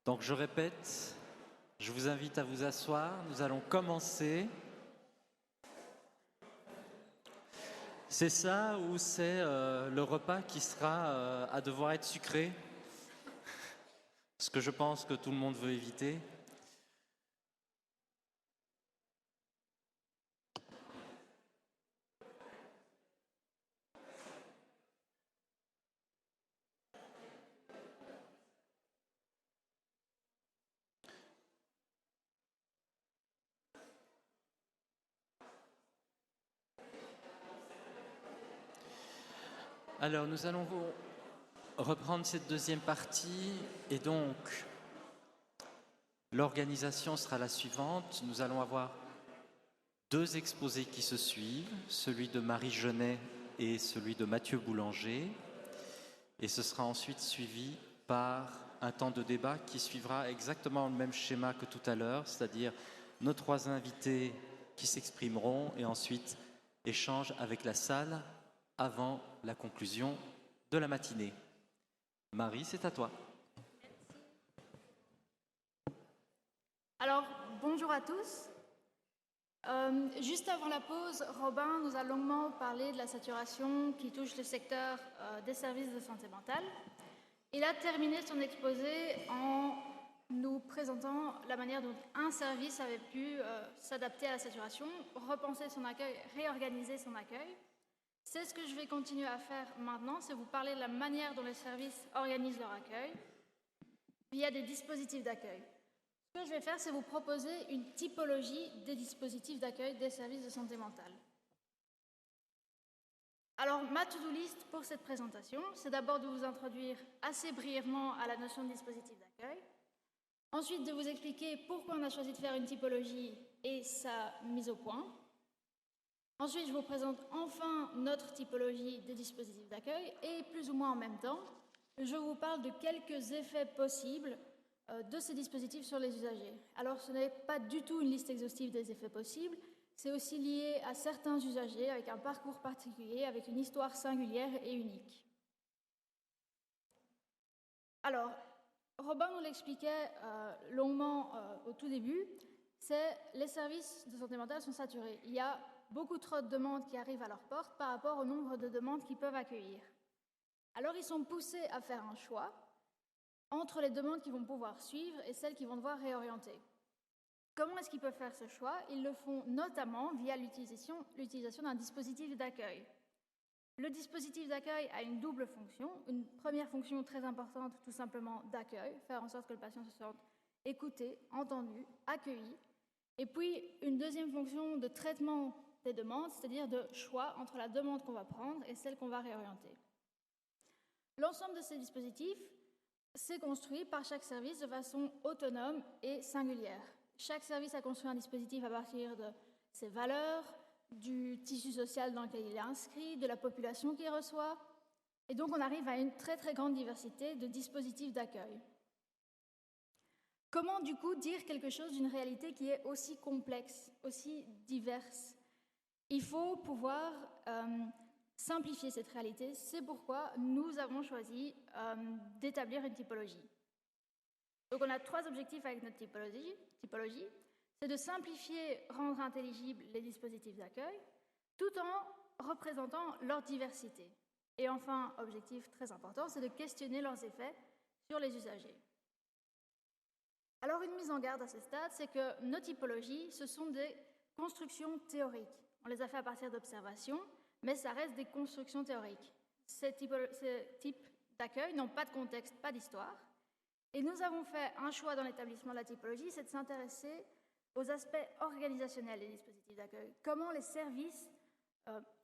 Donc je répète, je vous invite à vous asseoir, nous allons commencer. C'est ça ou c'est le repas qui sera à devoir être sucré? Ce que je pense que tout le monde veut éviter. Alors nous allons reprendre cette deuxième partie et donc l'organisation sera la suivante. Nous allons avoir deux exposés qui se suivent, celui de Marie Genet et celui de Mathieu Boulanger. Et ce sera ensuite suivi par un temps de débat qui suivra exactement le même schéma que tout à l'heure, c'est-à-dire nos trois invités qui s'exprimeront et ensuite échange avec la salle avant la conclusion de la matinée. Marie, c'est à toi. Alors, bonjour à tous. Juste avant la pause, Robin nous a longuement parlé de la saturation qui touche le secteur des services de santé mentale. Il a terminé son exposé en nous présentant la manière dont un service avait pu s'adapter à la saturation, repenser son accueil, réorganiser son accueil. C'est ce que je vais continuer à faire maintenant, c'est vous parler de la manière dont les services organisent leur accueil via des dispositifs d'accueil. Ce que je vais faire, c'est vous proposer une typologie des dispositifs d'accueil des services de santé mentale. Alors, ma to-do list pour cette présentation, c'est d'abord de vous introduire assez brièvement à la notion de dispositif d'accueil, ensuite de vous expliquer pourquoi on a choisi de faire une typologie et sa mise au point. Ensuite, je vous présente enfin notre typologie des dispositifs d'accueil et plus ou moins en même temps, je vous parle de quelques effets possibles de ces dispositifs sur les usagers. Alors, ce n'est pas du tout une liste exhaustive des effets possibles, c'est aussi lié à certains usagers avec un parcours particulier, avec une histoire singulière et unique. Alors, Robin nous l'expliquait longuement au tout début, c'est les services de santé mentale sont saturés. Il y a beaucoup trop de demandes qui arrivent à leur porte par rapport au nombre de demandes qu'ils peuvent accueillir. Alors, ils sont poussés à faire un choix entre les demandes qu'ils vont pouvoir suivre et celles qu'ils vont devoir réorienter. Comment est-ce qu'ils peuvent faire ce choix? Ils le font notamment via l'utilisation d'un dispositif d'accueil. Le dispositif d'accueil a une double fonction. Une première fonction très importante, tout simplement d'accueil, faire en sorte que le patient se sente écouté, entendu, accueilli. Et puis, une deuxième fonction de traitement des demandes, c'est-à-dire de choix entre la demande qu'on va prendre et celle qu'on va réorienter. L'ensemble de ces dispositifs, c'est construit par chaque service de façon autonome et singulière. Chaque service a construit un dispositif à partir de ses valeurs, du tissu social dans lequel il est inscrit, de la population qu'il reçoit. Et donc, on arrive à une très, très grande diversité de dispositifs d'accueil. Comment, du coup, dire quelque chose d'une réalité qui est aussi complexe, aussi diverse? Il faut pouvoir simplifier cette réalité. C'est pourquoi nous avons choisi d'établir une typologie. Donc, on a trois objectifs avec notre typologie. C'est de simplifier, rendre intelligibles les dispositifs d'accueil, tout en représentant leur diversité. Et enfin, objectif très important, c'est de questionner leurs effets sur les usagers. Alors, une mise en garde à ce stade, c'est que nos typologies, ce sont des constructions théoriques. On les a fait à partir d'observations, mais ça reste des constructions théoriques. Ces types d'accueil n'ont pas de contexte, pas d'histoire. Et nous avons fait un choix dans l'établissement de la typologie, c'est de s'intéresser aux aspects organisationnels des dispositifs d'accueil. Comment les services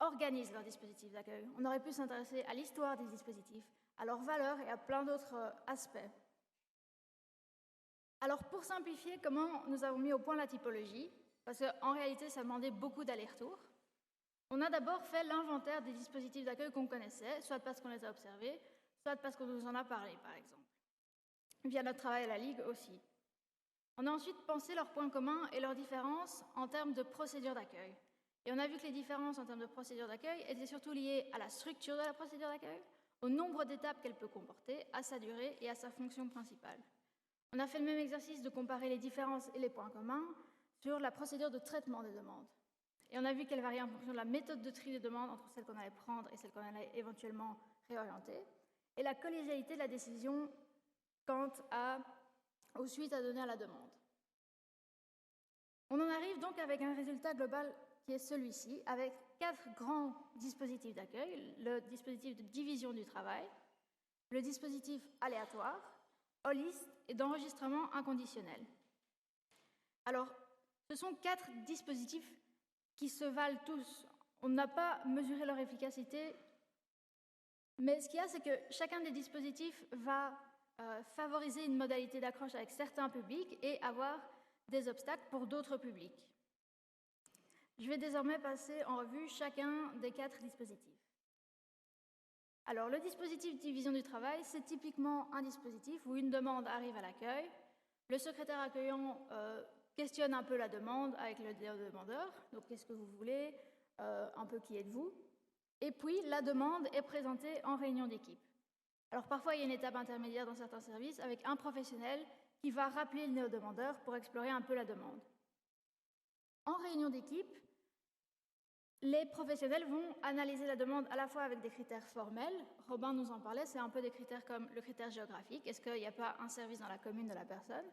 organisent leurs dispositifs d'accueil. On aurait pu s'intéresser à l'histoire des dispositifs, à leurs valeurs et à plein d'autres aspects. Alors, pour simplifier, comment nous avons mis au point la typologie? Parce qu'en réalité, ça demandait beaucoup d'allers-retours. On a d'abord fait l'inventaire des dispositifs d'accueil qu'on connaissait, soit parce qu'on les a observés, soit parce qu'on nous en a parlé, par exemple. Via notre travail à la Ligue aussi. On a ensuite pensé leurs points communs et leurs différences en termes de procédure d'accueil. Et on a vu que les différences en termes de procédure d'accueil étaient surtout liées à la structure de la procédure d'accueil, au nombre d'étapes qu'elle peut comporter, à sa durée et à sa fonction principale. On a fait le même exercice de comparer les différences et les points communs sur la procédure de traitement des demandes. Et on a vu qu'elle variait en fonction de la méthode de tri des demandes entre celle qu'on allait prendre et celle qu'on allait éventuellement réorienter, et la collégialité de la décision quant aux suites à donner à la demande. On en arrive donc avec un résultat global qui est celui-ci, avec 4 grands dispositifs d'accueil: le dispositif de division du travail, le dispositif aléatoire, holiste et d'enregistrement inconditionnel. Alors, ce sont 4 dispositifs qui se valent tous. On n'a pas mesuré leur efficacité, mais ce qu'il y a, c'est que chacun des dispositifs va favoriser une modalité d'accroche avec certains publics et avoir des obstacles pour d'autres publics. Je vais désormais passer en revue chacun des 4 dispositifs. Alors, le dispositif de division du travail, c'est typiquement un dispositif où une demande arrive à l'accueil, le secrétaire accueillant questionne un peu la demande avec le demandeur, donc qu'est-ce que vous voulez, un peu qui êtes-vous, et puis la demande est présentée en réunion d'équipe. Alors parfois il y a une étape intermédiaire dans certains services avec un professionnel qui va rappeler le néo-demandeur pour explorer un peu la demande. En réunion d'équipe, les professionnels vont analyser la demande à la fois avec des critères formels, Robin nous en parlait, c'est un peu des critères comme le critère géographique, est-ce qu'il n'y a pas un service dans la commune de la personne,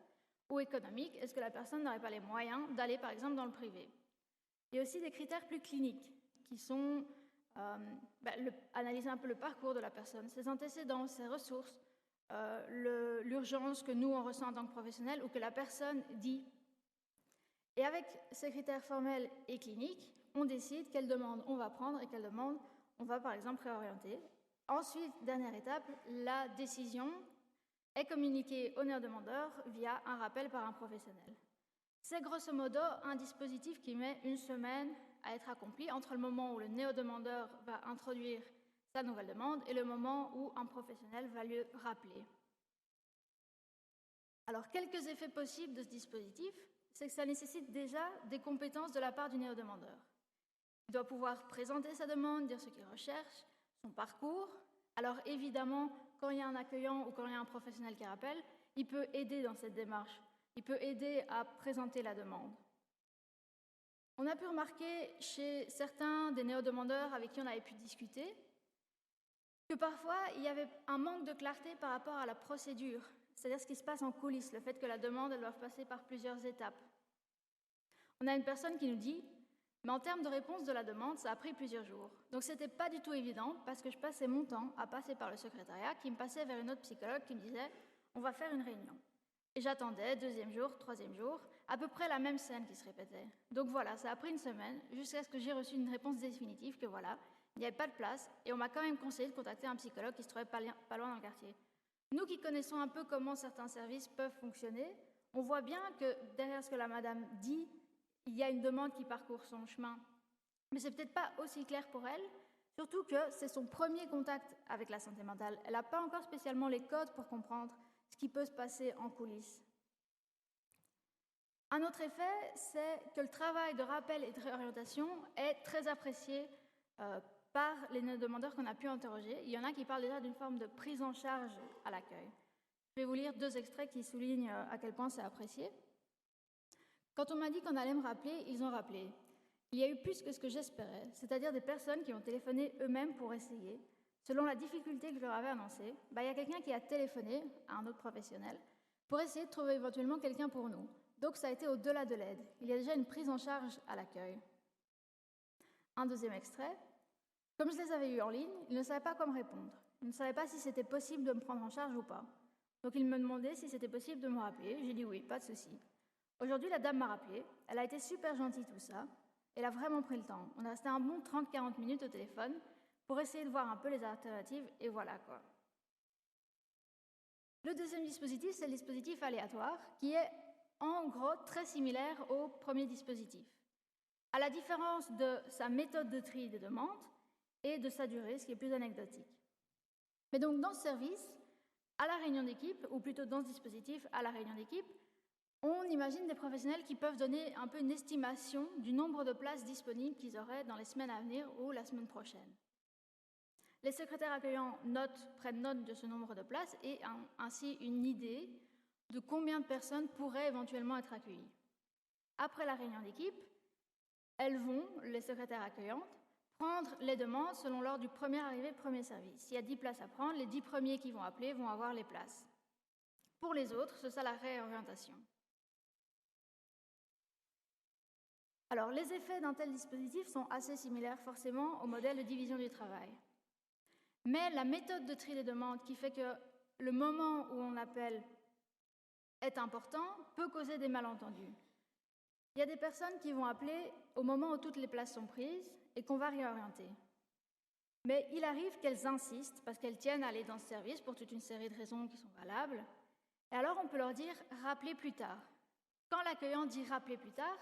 ou économique, est-ce que la personne n'aurait pas les moyens d'aller par exemple dans le privé. Il y a aussi des critères plus cliniques qui sont analyser un peu le parcours de la personne, ses antécédents, ses ressources, l'urgence que nous on ressent en tant que professionnels ou que la personne dit. Et avec ces critères formels et cliniques, on décide quelle demande on va prendre et quelle demande on va par exemple réorienter. Ensuite, dernière étape, la décision est communiquée au néo-demandeur via un rappel par un professionnel. C'est grosso modo un dispositif qui met 1 semaine à être accompli entre le moment où le néo-demandeur va introduire sa nouvelle demande et le moment où un professionnel va le rappeler. Alors, quelques effets possibles de ce dispositif, c'est que ça nécessite déjà des compétences de la part du néo-demandeur. Il doit pouvoir présenter sa demande, dire ce qu'il recherche, son parcours. Alors évidemment, quand il y a un accueillant ou quand il y a un professionnel qui rappelle, il peut aider dans cette démarche. Il peut aider à présenter la demande. On a pu remarquer chez certains des néo-demandeurs avec qui on avait pu discuter que parfois il y avait un manque de clarté par rapport à la procédure, c'est-à-dire ce qui se passe en coulisses, le fait que la demande elle doit passer par plusieurs étapes. On a une personne qui nous dit « mais en termes de réponse de la demande, ça a pris plusieurs jours. Donc ce n'était pas du tout évident parce que je passais mon temps à passer par le secrétariat qui me passait vers une autre psychologue qui me disait « on va faire une réunion ». Et j'attendais, 2e jour, 3e jour, à peu près la même scène qui se répétait. Donc voilà, ça a pris 1 semaine, jusqu'à ce que j'ai reçu une réponse définitive que voilà, il n'y avait pas de place, et on m'a quand même conseillé de contacter un psychologue qui se trouvait pas loin dans le quartier. Nous qui connaissons un peu comment certains services peuvent fonctionner, on voit bien que derrière ce que la madame dit, il y a une demande qui parcourt son chemin. Mais c'est peut-être pas aussi clair pour elle, surtout que c'est son premier contact avec la santé mentale. Elle n'a pas encore spécialement les codes pour comprendre ce qui peut se passer en coulisses. Un autre effet, c'est que le travail de rappel et de réorientation est très apprécié par les demandeurs qu'on a pu interroger. Il y en a qui parlent déjà d'une forme de prise en charge à l'accueil. Je vais vous lire 2 extraits qui soulignent à quel point c'est apprécié. Quand on m'a dit qu'on allait me rappeler, ils ont rappelé. Il y a eu plus que ce que j'espérais, c'est-à-dire des personnes qui ont téléphoné eux-mêmes pour essayer. Selon la difficulté que je leur avais annoncée, il y a quelqu'un qui a téléphoné à un autre professionnel pour essayer de trouver éventuellement quelqu'un pour nous. Donc ça a été au-delà de l'aide. Il y a déjà une prise en charge à l'accueil. Un 2e extrait. Comme je les avais eus en ligne, ils ne savaient pas quoi me répondre. Ils ne savaient pas si c'était possible de me prendre en charge ou pas. Donc ils me demandaient si c'était possible de me rappeler. J'ai dit oui, pas de souci. Aujourd'hui, la dame m'a rappelé. Elle a été super gentille, tout ça. Elle a vraiment pris le temps. On est resté un bon 30-40 minutes au téléphone pour essayer de voir un peu les alternatives, et voilà quoi. Le 2e dispositif, c'est le dispositif aléatoire, qui est en gros très similaire au premier dispositif. À la différence de sa méthode de tri des demandes et de sa durée, ce qui est plus anecdotique. Mais donc dans ce service, à la réunion d'équipe, ou plutôt dans ce dispositif, à la réunion d'équipe, on imagine des professionnels qui peuvent donner un peu une estimation du nombre de places disponibles qu'ils auraient dans les semaines à venir ou la semaine prochaine. Les secrétaires accueillants prennent note de ce nombre de places et ont ainsi une idée de combien de personnes pourraient éventuellement être accueillies. Après la réunion d'équipe, elles vont, les secrétaires accueillantes, prendre les demandes selon l'ordre du premier arrivé, premier service. S'il y a 10 places à prendre, les 10 premiers qui vont appeler vont avoir les places. Pour les autres, ce sera la réorientation. Alors, les effets d'un tel dispositif sont assez similaires forcément au modèle de division du travail. Mais la méthode de tri des demandes qui fait que le moment où on appelle est important peut causer des malentendus. Il y a des personnes qui vont appeler au moment où toutes les places sont prises et qu'on va réorienter. Mais il arrive qu'elles insistent parce qu'elles tiennent à aller dans ce service pour toute une série de raisons qui sont valables. Et alors on peut leur dire « rappelez plus tard ». Quand l'accueillant dit « rappelez plus tard »,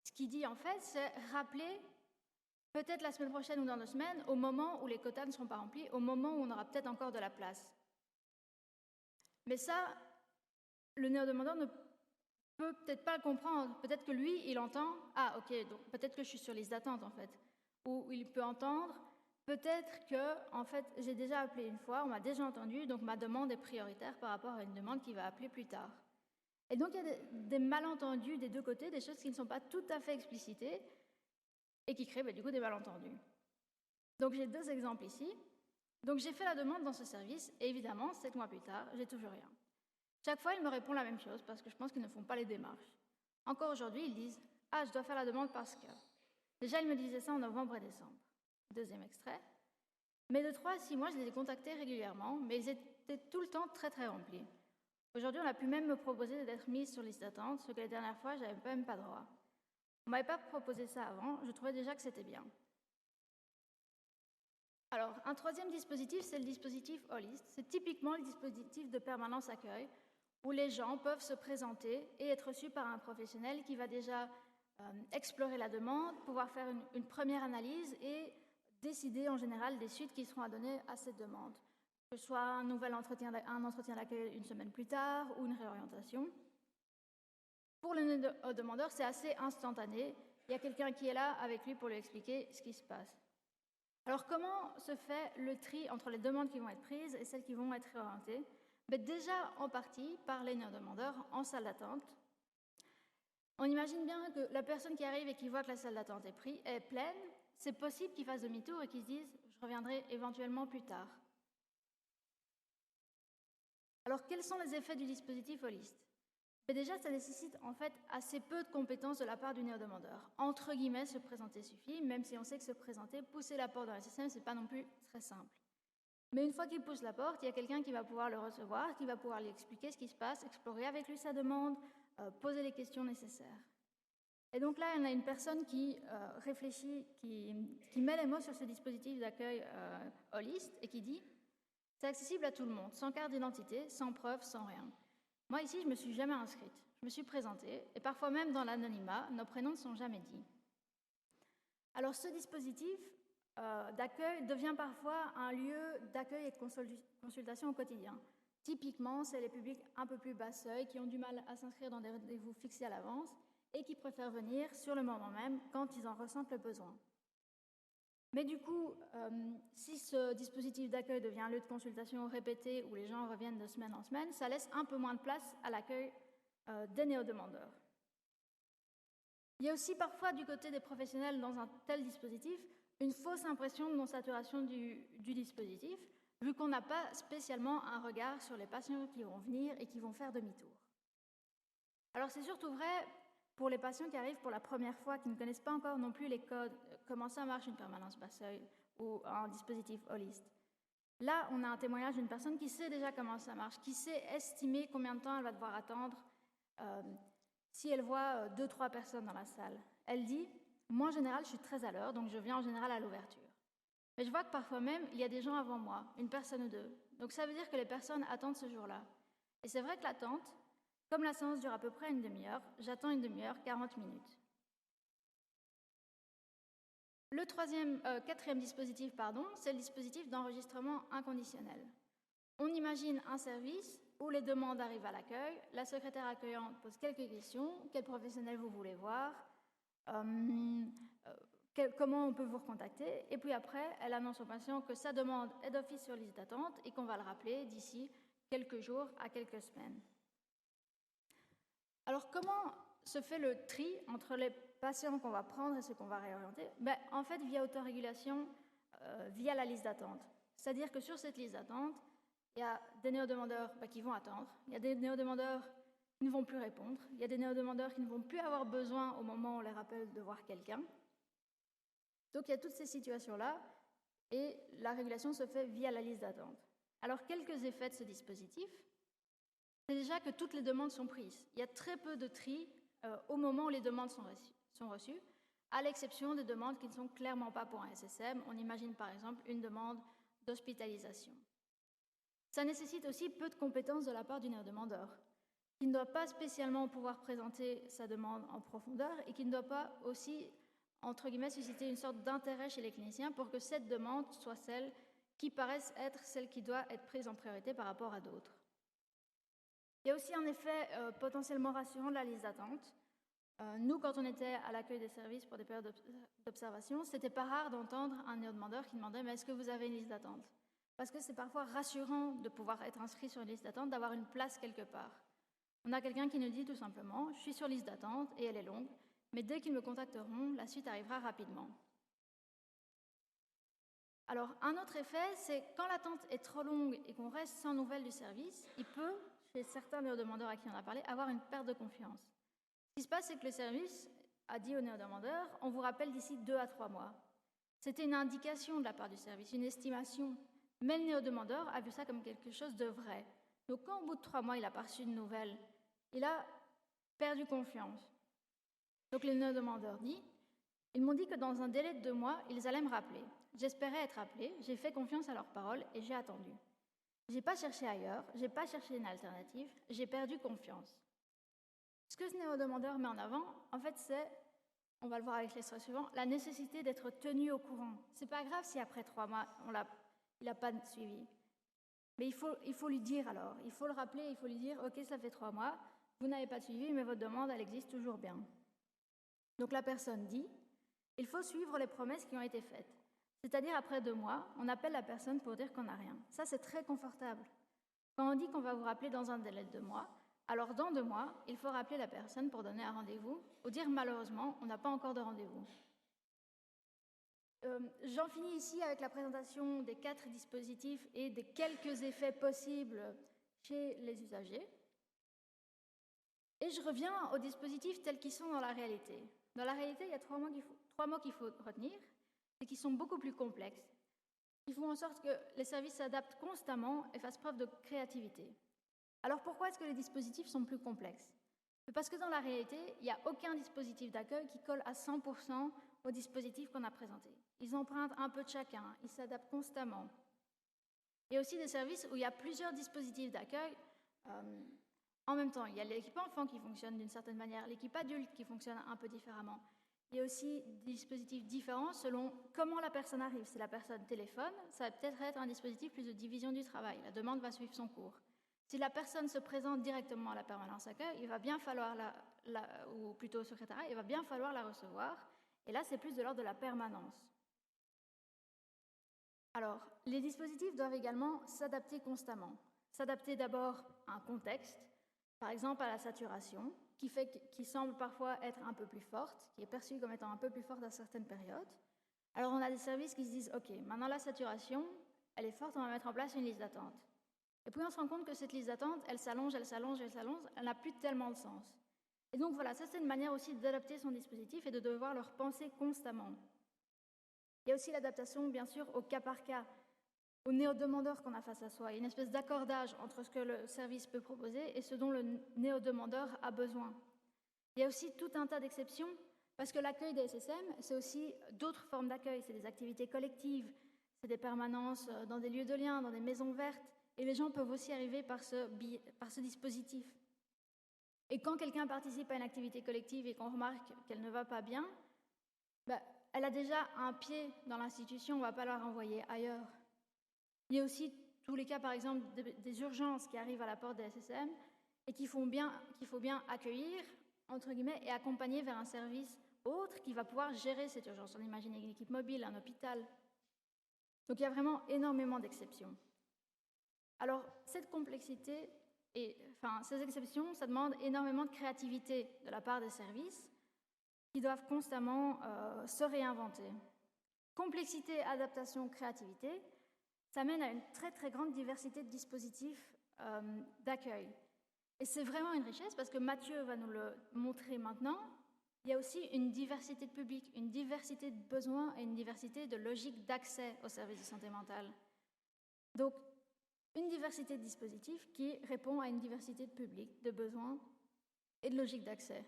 ce qu'il dit en fait, c'est « rappelez peut-être la semaine prochaine ou dans 2 semaines, au moment où les quotas ne seront pas remplis, au moment où on aura peut-être encore de la place ». Mais ça, le néo-demandeur ne peut peut-être pas le comprendre. Peut-être que lui, il entend « ah, ok, donc peut-être que je suis sur liste d'attente en fait ». Ou il peut entendre « peut-être que, en fait, j'ai déjà appelé une fois, on m'a déjà entendu, donc ma demande est prioritaire par rapport à une demande qui va appeler plus tard ». Et donc, il y a des malentendus des deux côtés, des choses qui ne sont pas tout à fait explicitées et qui créent du coup des malentendus. Donc, j'ai 2 exemples ici. Donc, j'ai fait la demande dans ce service et évidemment, 7 mois plus tard, j'ai toujours rien. Chaque fois, ils me répondent la même chose parce que je pense qu'ils ne font pas les démarches. Encore aujourd'hui, ils disent « ah, je dois faire la demande parce que… ». Déjà, ils me disaient ça en novembre et décembre. 2e extrait. Mais de 3 à 6 mois, je les ai contactés régulièrement, mais ils étaient tout le temps très très remplis. Aujourd'hui, on a pu même me proposer d'être mise sur liste d'attente, ce que la dernière fois, je n'avais même pas droit. On ne m'avait pas proposé ça avant, je trouvais déjà que c'était bien. Alors, un 3e dispositif, c'est le dispositif Holist. C'est typiquement le dispositif de permanence accueil, où les gens peuvent se présenter et être reçus par un professionnel qui va déjà explorer la demande, pouvoir faire une première analyse et décider en général des suites qui seront à donner à cette demande, que ce soit un entretien d'accueil 1 semaine plus tard ou une réorientation. Pour le demandeur, c'est assez instantané. Il y a quelqu'un qui est là avec lui pour lui expliquer ce qui se passe. Alors, comment se fait le tri entre les demandes qui vont être prises et celles qui vont être réorientées ? Déjà, en partie, par les néo-demandeurs en salle d'attente. On imagine bien que la personne qui arrive et qui voit que la salle d'attente est pleine, c'est possible qu'il fasse demi-tour et qu'il se dise « je reviendrai éventuellement plus tard ». Alors, quels sont les effets du dispositif Holist ? Déjà, ça nécessite en fait assez peu de compétences de la part du néo-demandeur. Entre guillemets, se présenter suffit, même si on sait que se présenter, pousser la porte dans le système, ce n'est pas non plus très simple. Mais une fois qu'il pousse la porte, il y a quelqu'un qui va pouvoir le recevoir, qui va pouvoir lui expliquer ce qui se passe, explorer avec lui sa demande, poser les questions nécessaires. Et donc là, on a une personne qui réfléchit, qui met les mots sur ce dispositif d'accueil Holist et qui dit « c'est accessible à tout le monde, sans carte d'identité, sans preuve, sans rien ». Moi, ici, je ne me suis jamais inscrite. Je me suis présentée, et parfois même dans l'anonymat, nos prénoms ne sont jamais dits. Alors, ce dispositif d'accueil devient parfois un lieu d'accueil et de consultation au quotidien. Typiquement, c'est les publics un peu plus bas seuil qui ont du mal à s'inscrire dans des rendez-vous fixés à l'avance et qui préfèrent venir sur le moment même quand ils en ressentent le besoin. Mais du coup, si ce dispositif d'accueil devient un lieu de consultation répété où les gens reviennent de semaine en semaine, ça laisse un peu moins de place à l'accueil des néo-demandeurs. Il y a aussi parfois du côté des professionnels dans un tel dispositif une fausse impression de non-saturation du dispositif, vu qu'on n'a pas spécialement un regard sur les patients qui vont venir et qui vont faire demi-tour. Alors c'est surtout vrai pour les patients qui arrivent pour la première fois, qui ne connaissent pas encore non plus les codes, comment ça marche une permanence bas seuil ou un dispositif Holist. Là, on a un témoignage d'une personne qui sait déjà comment ça marche, qui sait estimer combien de temps elle va devoir attendre si elle voit 2-3 personnes dans la salle. Elle dit « moi, en général, je suis très à l'heure, donc je viens en général à l'ouverture. Mais je vois que parfois même, il y a des gens avant moi, une personne ou 2. Donc ça veut dire que les personnes attendent ce jour-là. Et c'est vrai que l'attente, comme la séance dure à peu près une demi-heure, j'attends une demi-heure, 40 minutes. Le 4e dispositif, c'est le dispositif d'enregistrement inconditionnel. On imagine un service où les demandes arrivent à l'accueil, la secrétaire accueillante pose quelques questions, quel professionnel vous voulez voir, comment on peut vous recontacter, et puis après, elle annonce au patient que sa demande est d'office sur liste d'attente et qu'on va le rappeler d'ici quelques jours à quelques semaines. Alors, comment se fait le tri entre les patients qu'on va prendre et ceux qu'on va réorienter? En fait, via autorégulation, via la liste d'attente. C'est-à-dire que sur cette liste d'attente, il y a des néo-demandeurs qui vont attendre, il y a des néo-demandeurs qui ne vont plus répondre, il y a des néo-demandeurs qui ne vont plus avoir besoin au moment où on les rappelle de voir quelqu'un. Donc il y a toutes ces situations-là, et la régulation se fait via la liste d'attente. Alors, quelques effets de ce dispositif, c'est déjà que toutes les demandes sont prises. Il y a très peu de tri au moment où les demandes sont reçues, à l'exception des demandes qui ne sont clairement pas pour un SSM. On imagine par exemple une demande d'hospitalisation. Ça nécessite aussi peu de compétences de la part du néo-demandeur, qui ne doit pas spécialement pouvoir présenter sa demande en profondeur et qui ne doit pas aussi, entre guillemets, susciter une sorte d'intérêt chez les cliniciens pour que cette demande soit celle qui paraisse être celle qui doit être prise en priorité par rapport à d'autres. Il y a aussi un effet potentiellement rassurant de la liste d'attente. Nous, quand on était à l'accueil des services pour des périodes d'observation, c'était pas rare d'entendre un néo-demandeur qui demandait « Mais est-ce que vous avez une liste d'attente ?» Parce que c'est parfois rassurant de pouvoir être inscrit sur une liste d'attente, d'avoir une place quelque part. On a quelqu'un qui nous dit tout simplement « Je suis sur liste d'attente et elle est longue, mais dès qu'ils me contacteront, la suite arrivera rapidement. » Alors, un autre effet, c'est quand l'attente est trop longue et qu'on reste sans nouvelles du service, il peut, chez certains néo-demandeurs à qui on a parlé, avoir une perte de confiance. Ce qui se passe, c'est que le service a dit aux néo-demandeurs « On vous rappelle d'ici 2 à 3 mois ». C'était une indication de la part du service, une estimation. Mais le néo-demandeur a vu ça comme quelque chose de vrai. Donc, quand au bout de 3 mois, il n'a pas reçu de nouvelles, il a perdu confiance. Donc, le néo-demandeur dit « Ils m'ont dit que dans un délai de 2 mois, ils allaient me rappeler. J'espérais être appelé, j'ai fait confiance à leurs paroles et j'ai attendu. Je n'ai pas cherché ailleurs, je n'ai pas cherché une alternative, j'ai perdu confiance. » Ce que ce néo-demandeur met en avant, en fait, c'est, on va le voir avec l'extrait suivant, la nécessité d'être tenu au courant. C'est pas grave si après 3 mois, il n'a pas suivi. Mais il faut lui dire alors, il faut le rappeler, il faut lui dire « Ok, ça fait 3 mois, vous n'avez pas de suivi, mais votre demande, elle existe toujours bien. » Donc la personne dit « Il faut suivre les promesses qui ont été faites. » C'est-à-dire, après 2 mois, on appelle la personne pour dire qu'on n'a rien. Ça, c'est très confortable. Quand on dit qu'on va vous rappeler dans un délai de 2 mois, alors dans 2 mois, il faut rappeler la personne pour donner un rendez-vous ou dire malheureusement, on n'a pas encore de rendez-vous. J'en finis ici avec la présentation des 4 dispositifs et des quelques effets possibles chez les usagers. Et je reviens aux dispositifs tels qu'ils sont dans la réalité. Dans la réalité, il y a 3 mots qu'il faut retenir et qui sont beaucoup plus complexes. Ils font en sorte que les services s'adaptent constamment et fassent preuve de créativité. Alors pourquoi est-ce que les dispositifs sont plus complexes? Parce que dans la réalité, il n'y a aucun dispositif d'accueil qui colle à 100% au dispositif qu'on a présenté. Ils empruntent un peu de chacun, ils s'adaptent constamment. Il y a aussi des services où il y a plusieurs dispositifs d'accueil en même temps. Il y a l'équipe enfant qui fonctionne d'une certaine manière, l'équipe adulte qui fonctionne un peu différemment. Il y a aussi des dispositifs différents selon comment la personne arrive. Si la personne téléphone, ça va peut-être être un dispositif plus de division du travail. La demande va suivre son cours. Si la personne se présente directement à la permanence accueil, il va bien falloir ou plutôt au secrétariat, il va bien falloir la recevoir. Et là, c'est plus de l'ordre de la permanence. Alors, les dispositifs doivent également s'adapter constamment. S'adapter d'abord à un contexte, par exemple à la saturation, qui semble parfois être un peu plus forte, qui est perçue comme étant un peu plus forte à certaines périodes. Alors on a des services qui se disent « Ok, maintenant la saturation, elle est forte, on va mettre en place une liste d'attente. » Et puis on se rend compte que cette liste d'attente, elle s'allonge, elle n'a plus tellement de sens. Et donc voilà, ça c'est une manière aussi d'adapter son dispositif et de devoir le repenser constamment. Il y a aussi l'adaptation, bien sûr, au cas par cas, au néo-demandeur qu'on a face à soi. Il y a une espèce d'accordage entre ce que le service peut proposer et ce dont le néo-demandeur a besoin. Il y a aussi tout un tas d'exceptions, parce que l'accueil des SSM, c'est aussi d'autres formes d'accueil. C'est des activités collectives, c'est des permanences dans des lieux de lien, dans des maisons vertes, et les gens peuvent aussi arriver par ce dispositif. Et quand quelqu'un participe à une activité collective et qu'on remarque qu'elle ne va pas bien, elle a déjà un pied dans l'institution, on ne va pas la renvoyer ailleurs. Il y a aussi tous les cas, par exemple, des urgences qui arrivent à la porte des SSM et qu'il faut bien accueillir, entre guillemets, et accompagner vers un service autre qui va pouvoir gérer cette urgence. On imagine une équipe mobile, un hôpital. Donc il y a vraiment énormément d'exceptions. Alors, cette complexité, Et enfin, ces exceptions, ça demande énormément de créativité de la part des services qui doivent constamment se réinventer. Complexité, adaptation, créativité, ça mène à une très très grande diversité de dispositifs d'accueil. Et c'est vraiment une richesse parce que Mathieu va nous le montrer maintenant. Il y a aussi une diversité de publics, une diversité de besoins et une diversité de logiques d'accès aux services de santé mentale. Donc, une diversité de dispositifs qui répond à une diversité de publics, de besoins et de logiques d'accès.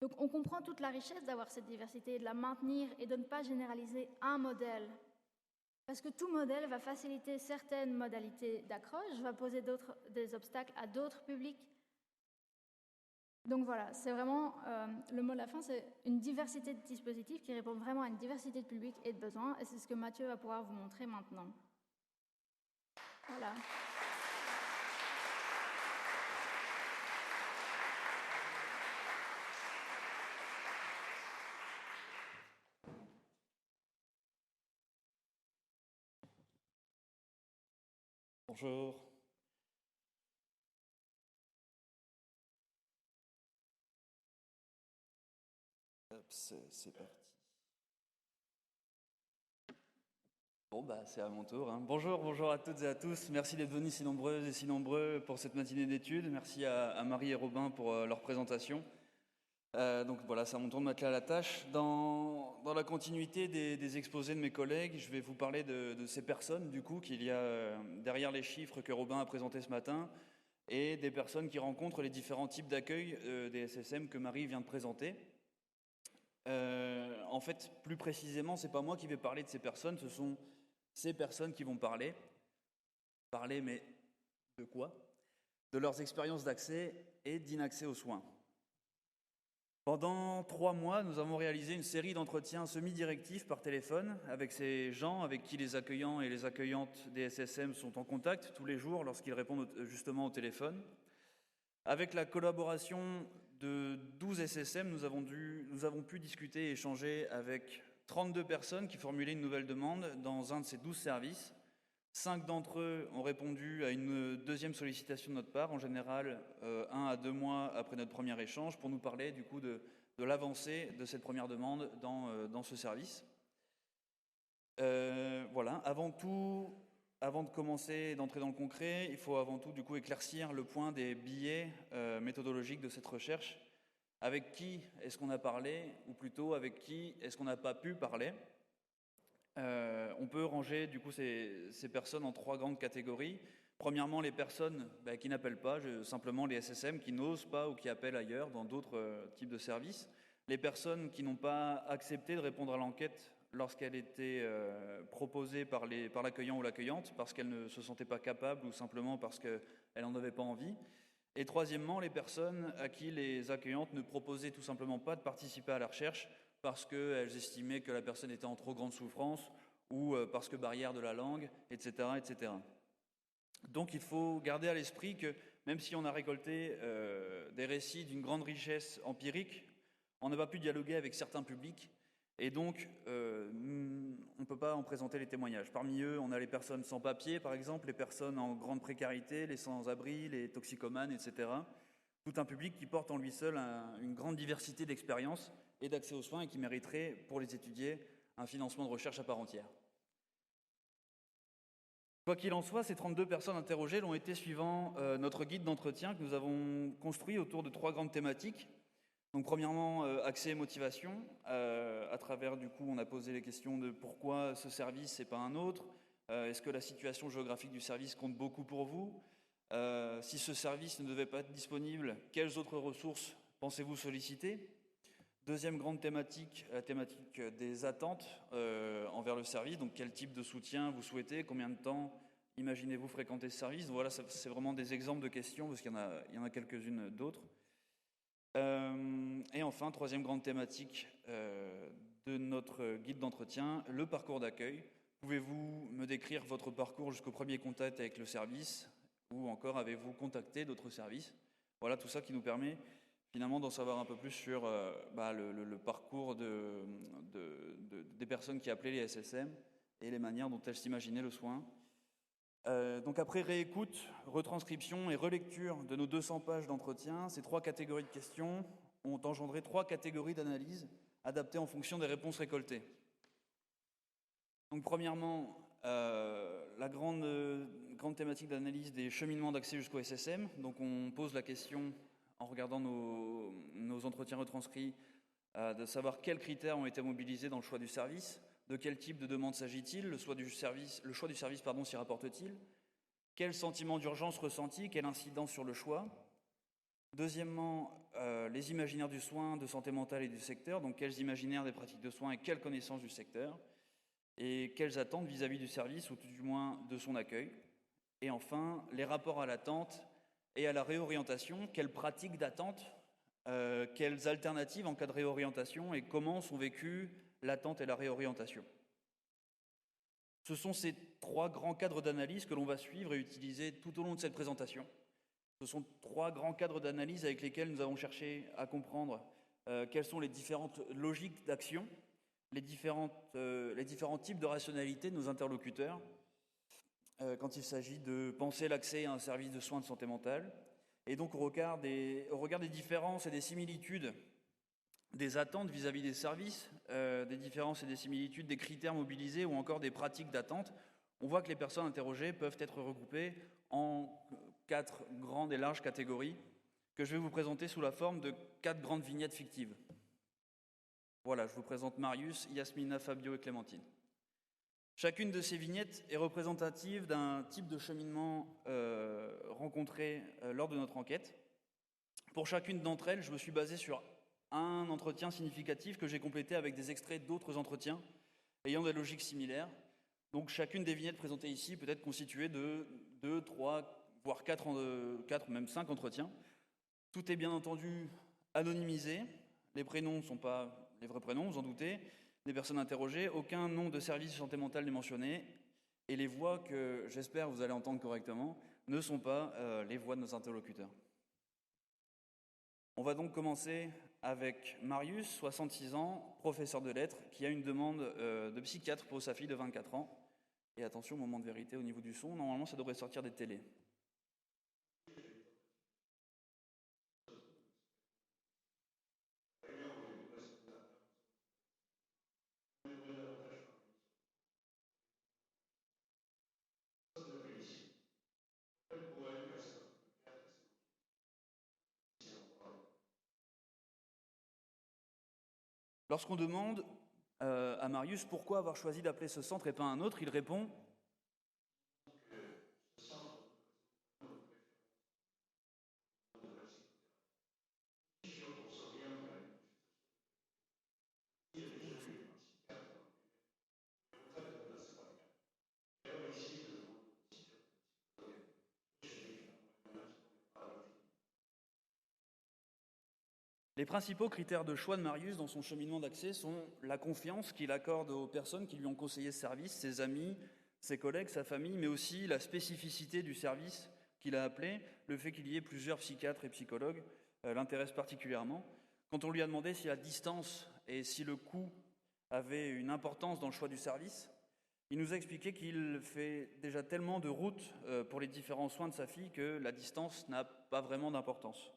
Donc, on comprend toute la richesse d'avoir cette diversité, de la maintenir et de ne pas généraliser un modèle. Parce que tout modèle va faciliter certaines modalités d'accroche, va poser des obstacles à d'autres publics. Donc voilà, c'est vraiment, le mot de la fin, c'est une diversité de dispositifs qui répondent vraiment à une diversité de publics et de besoins, et c'est ce que Mathieu va pouvoir vous montrer maintenant. Voilà. Bonjour. C'est parti. Bon, c'est à mon tour. Bonjour à toutes et à tous. Merci d'être venus si nombreuses et si nombreux pour cette matinée d'études. Merci à Marie et Robin pour leur présentation. Donc voilà, c'est à mon tour de m'atteler à la tâche. Dans la continuité des exposés de mes collègues, je vais vous parler de ces personnes, du coup, qu'il y a derrière les chiffres que Robin a présentés ce matin, et des personnes qui rencontrent les différents types d'accueil des SSM que Marie vient de présenter. En fait, plus précisément, c'est pas moi qui vais parler de ces personnes, ce sont ces personnes qui vont parler. Parler, mais de quoi? De leurs expériences d'accès et d'inaccès aux soins. Pendant 3 mois, nous avons réalisé une série d'entretiens semi-directifs par téléphone avec ces gens avec qui les accueillants et les accueillantes des SSM sont en contact tous les jours lorsqu'ils répondent justement au téléphone. Avec la collaboration de 12 SSM, nous avons pu discuter et échanger avec 32 personnes qui formulaient une nouvelle demande dans un de ces 12 services. 5 d'entre eux ont répondu à une deuxième sollicitation de notre part, en général 1 à 2 mois après notre premier échange, pour nous parler du coup de l'avancée de cette première demande dans ce service. Voilà, avant de commencer et d'entrer dans le concret, il faut avant tout du coup éclaircir le point des biais méthodologiques de cette recherche. Avec qui est-ce qu'on a parlé, ou plutôt avec qui est-ce qu'on n'a pas pu parler? On peut ranger du coup ces personnes en 3 grandes catégories. Premièrement, les personnes qui n'appellent pas, simplement les SSM qui n'osent pas ou qui appellent ailleurs dans d'autres types de services. Les personnes qui n'ont pas accepté de répondre à l'enquête lorsqu'elle était proposée par l'accueillant ou l'accueillante, parce qu'elle ne se sentait pas capable ou simplement parce qu'elle n'en avait pas envie. Et troisièmement, les personnes à qui les accueillantes ne proposaient tout simplement pas de participer à la recherche parce qu'elles estimaient que la personne était en trop grande souffrance ou parce que barrière de la langue, etc., etc. Donc il faut garder à l'esprit que même si on a récolté des récits d'une grande richesse empirique, on n'a pas pu dialoguer avec certains publics et donc on ne peut pas en présenter les témoignages. Parmi eux, on a les personnes sans papier, par exemple, les personnes en grande précarité, les sans-abri, les toxicomanes, etc. Tout un public qui porte en lui seul une grande diversité d'expériences et d'accès aux soins et qui mériterait, pour les étudier, un financement de recherche à part entière. Quoi qu'il en soit, ces 32 personnes interrogées l'ont été suivant notre guide d'entretien que nous avons construit autour de 3 grandes thématiques. Donc premièrement, accès et motivation. À travers, du coup, on a posé les questions de pourquoi ce service et pas un autre. Est-ce que la situation géographique du service compte beaucoup pour vous? Si ce service ne devait pas être disponible, quelles autres ressources pensez-vous solliciter? Deuxième grande thématique, la thématique des attentes envers le service. Donc quel type de soutien vous souhaitez? Combien de temps imaginez-vous fréquenter ce service? Voilà, c'est vraiment des exemples de questions, parce qu'il y en a quelques-unes d'autres. Et enfin, troisième grande thématique de notre guide d'entretien, le parcours d'accueil. Pouvez-vous me décrire votre parcours jusqu'au premier contact avec le service, ou encore avez-vous contacté d'autres services? Voilà, tout ça qui nous permet finalement d'en savoir un peu plus sur le parcours des personnes qui appelaient les SSM et les manières dont elles s'imaginaient le soin. Donc après réécoute, retranscription et relecture de nos 200 pages d'entretien, ces 3 catégories de questions ont engendré 3 catégories d'analyse adaptées en fonction des réponses récoltées. Donc premièrement, la grande thématique d'analyse des cheminements d'accès jusqu'au SSM. Donc on pose la question, en regardant nos entretiens retranscrits, de savoir quels critères ont été mobilisés dans le choix du service, de quel type de demande s'agit-il, le choix du service s'y rapporte-t-il, quel sentiment d'urgence ressenti, quelle incidence sur le choix. Deuxièmement, les imaginaires du soin, de santé mentale et du secteur, donc quels imaginaires des pratiques de soins et quelles connaissances du secteur, et quelles attentes vis-à-vis du service, ou tout du moins de son accueil. Et enfin, les rapports à l'attente et à la réorientation, quelles pratiques d'attente, quelles alternatives en cas de réorientation et comment sont vécues l'attente et la réorientation. Ce sont ces 3 grands cadres d'analyse que l'on va suivre et utiliser tout au long de cette présentation. Ce sont 3 grands cadres d'analyse avec lesquels nous avons cherché à comprendre quelles sont les différentes logiques d'action, les différents types de rationalité de nos interlocuteurs quand il s'agit de penser l'accès à un service de soins de santé mentale. Et donc au regard des différences et des similitudes des attentes vis-à-vis des services, des différences et des similitudes des critères mobilisés ou encore des pratiques d'attente, on voit que les personnes interrogées peuvent être regroupées en 4 grandes et larges catégories que je vais vous présenter sous la forme de 4 grandes vignettes fictives. Voilà, je vous présente Marius, Yasmina, Fabio et Clémentine. Chacune de ces vignettes est représentative d'un type de cheminement rencontré lors de notre enquête. Pour chacune d'entre elles, je me suis basé sur un entretien significatif que j'ai complété avec des extraits d'autres entretiens ayant des logiques similaires. Donc chacune des vignettes présentées ici peut être constituée de 2, 3, voire 4, même 5 entretiens. Tout est bien entendu anonymisé. Les prénoms ne sont pas les vrais prénoms, vous en doutez, des personnes interrogées. Aucun nom de service de santé mentale n'est mentionné. Et les voix que j'espère vous allez entendre correctement ne sont pas les voix de nos interlocuteurs. On va donc commencer avec Marius, 66 ans, professeur de lettres, qui a une demande de psychiatre pour sa fille de 24 ans. Et attention, moment de vérité au niveau du son, normalement ça devrait sortir des télés. Lorsqu'on demande à Marius pourquoi avoir choisi d'appeler ce centre et pas un autre, il répond les principaux critères de choix de Marius dans son cheminement d'accès sont la confiance qu'il accorde aux personnes qui lui ont conseillé ce service, ses amis, ses collègues, sa famille, mais aussi la spécificité du service qu'il a appelé, le fait qu'il y ait plusieurs psychiatres et psychologues l'intéresse particulièrement. Quand on lui a demandé si la distance et si le coût avaient une importance dans le choix du service, il nous a expliqué qu'il fait déjà tellement de routes pour les différents soins de sa fille que la distance n'a pas vraiment d'importance.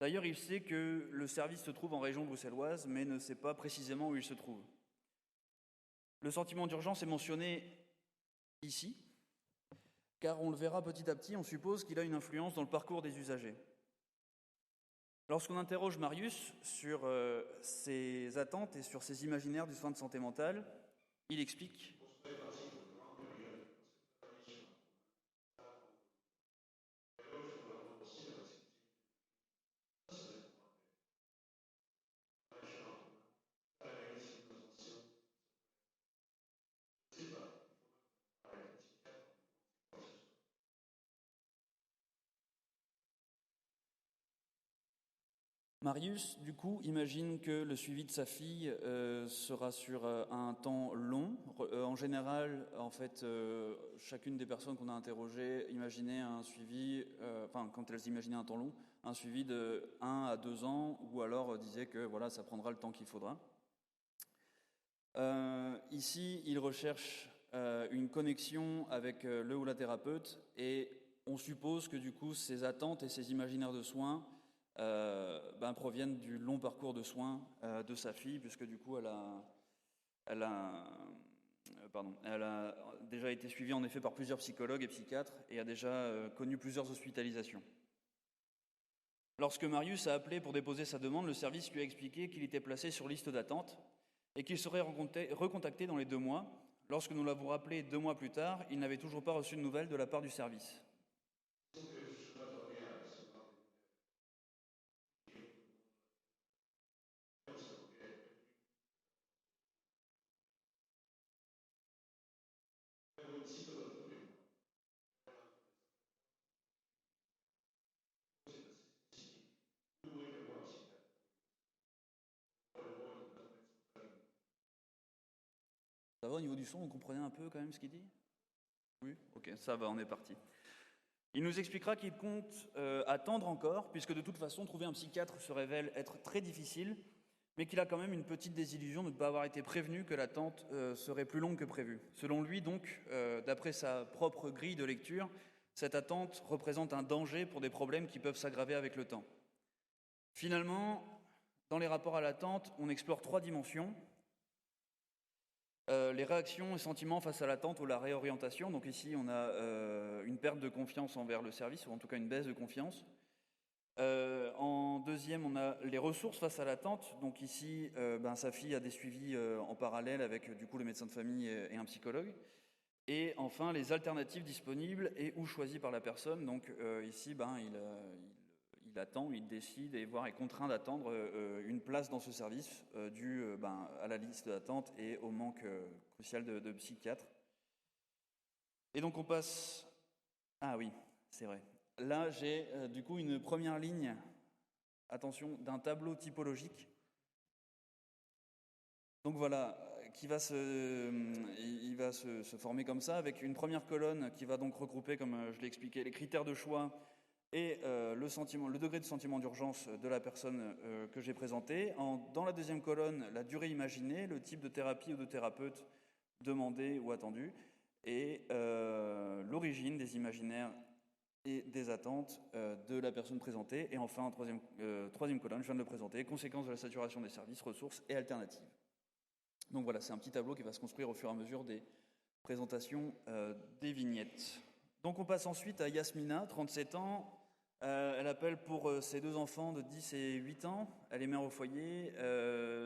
D'ailleurs, il sait que le service se trouve en région bruxelloise, mais ne sait pas précisément où il se trouve. Le sentiment d'urgence est mentionné ici, car on le verra petit à petit, on suppose qu'il a une influence dans le parcours des usagers. Lorsqu'on interroge Marius sur ses attentes et sur ses imaginaires du soin de santé mentale, il explique Marius, du coup, imagine que le suivi de sa fille sera sur un temps long. En général, en fait, chacune des personnes qu'on a interrogées imaginait un suivi, quand elles imaginaient un temps long, un suivi de 1 à 2 ans, ou alors disait que voilà, ça prendra le temps qu'il faudra. Ici, il recherche une connexion avec le ou la thérapeute, et on suppose que du coup ces attentes et ces imaginaires de soins proviennent du long parcours de soins de sa fille, puisque du coup elle a déjà été suivie en effet par plusieurs psychologues et psychiatres et a déjà connu plusieurs hospitalisations. Lorsque Marius a appelé pour déposer sa demande, le service lui a expliqué qu'il était placé sur liste d'attente et qu'il serait recontacté dans les 2 mois. Lorsque nous l'avons rappelé 2 mois plus tard, il n'avait toujours pas reçu de nouvelles de la part du service. Ça va au niveau du son, vous comprenez un peu quand même ce qu'il dit ? Oui ? Ok, ça va, on est parti. Il nous expliquera qu'il compte attendre encore, puisque de toute façon, trouver un psychiatre se révèle être très difficile, mais qu'il a quand même une petite désillusion de ne pas avoir été prévenu que l'attente serait plus longue que prévu. Selon lui, donc, d'après sa propre grille de lecture, cette attente représente un danger pour des problèmes qui peuvent s'aggraver avec le temps. Finalement, dans les rapports à l'attente, on explore 3 dimensions. Les réactions et sentiments face à l'attente ou la réorientation. Donc ici, on a une perte de confiance envers le service, ou en tout cas une baisse de confiance. En deuxième, on a les ressources face à l'attente. Donc ici, sa fille a des suivis en parallèle avec du coup le médecin de famille et un psychologue. Et enfin, les alternatives disponibles et ou choisies par la personne. Donc ici, il attend, il décide et voire est contraint d'attendre une place dans ce service dû à la liste d'attente et au manque crucial de psychiatres. Et donc on passe... Ah oui, c'est vrai. Là, j'ai du coup une première ligne, attention, d'un tableau typologique. Donc voilà, il va se former comme ça, avec une première colonne qui va donc regrouper, comme je l'ai expliqué, les critères de choix et le degré de sentiment d'urgence de la personne que j'ai présenté. Dans la deuxième colonne, la durée imaginée, le type de thérapie ou de thérapeute demandé ou attendu, et l'origine des imaginaires et des attentes de la personne présentée. Et enfin, en troisième colonne, je viens de le présenter, conséquences de la saturation des services, ressources et alternatives. Donc voilà, c'est un petit tableau qui va se construire au fur et à mesure des présentations des vignettes. Donc on passe ensuite à Yasmina, 37 ans. Elle appelle pour ses 2 enfants de 10 et 8 ans. Elle est mère au foyer,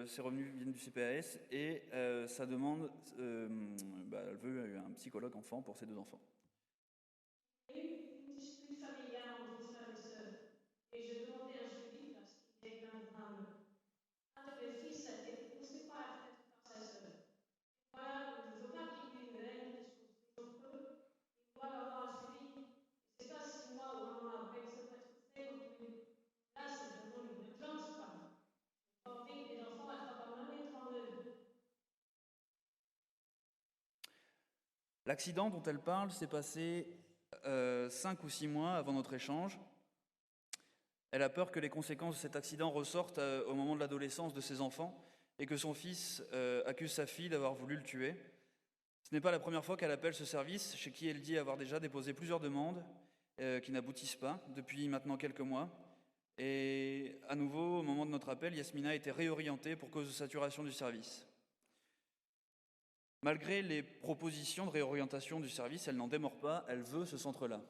ses revenus viennent du CPAS et sa demande, elle veut un psychologue enfant pour ses 2 enfants. Une dispute familiale entre frères et sœurs et je demandais un suivi parce qu'il y a eu un drame. Un de mes fils a été poussé par la fenêtre par sa sœur. Voilà, je ne veux pas qu'il y ait une haine qui se construise entre eux. Il doit avoir un suivi. C'est pas 6 mois ou 1 mois après que ça peut être fait non plus. Là, c'est vraiment une urgence, quoi. J'ai pas envie que des enfants attrapent un mal-être en eux. L'accident dont elle parle s'est passé 5 ou 6 mois avant notre échange. Elle a peur que les conséquences de cet accident ressortent au moment de l'adolescence de ses enfants et que son fils accuse sa fille d'avoir voulu le tuer. Ce n'est pas la première fois qu'elle appelle ce service, chez qui elle dit avoir déjà déposé plusieurs demandes qui n'aboutissent pas depuis maintenant quelques mois. Et à nouveau, au moment de notre appel, Yasmina a été réorientée pour cause de saturation du service. Malgré les propositions de réorientation du service, elle n'en démord pas, elle veut ce centre-là.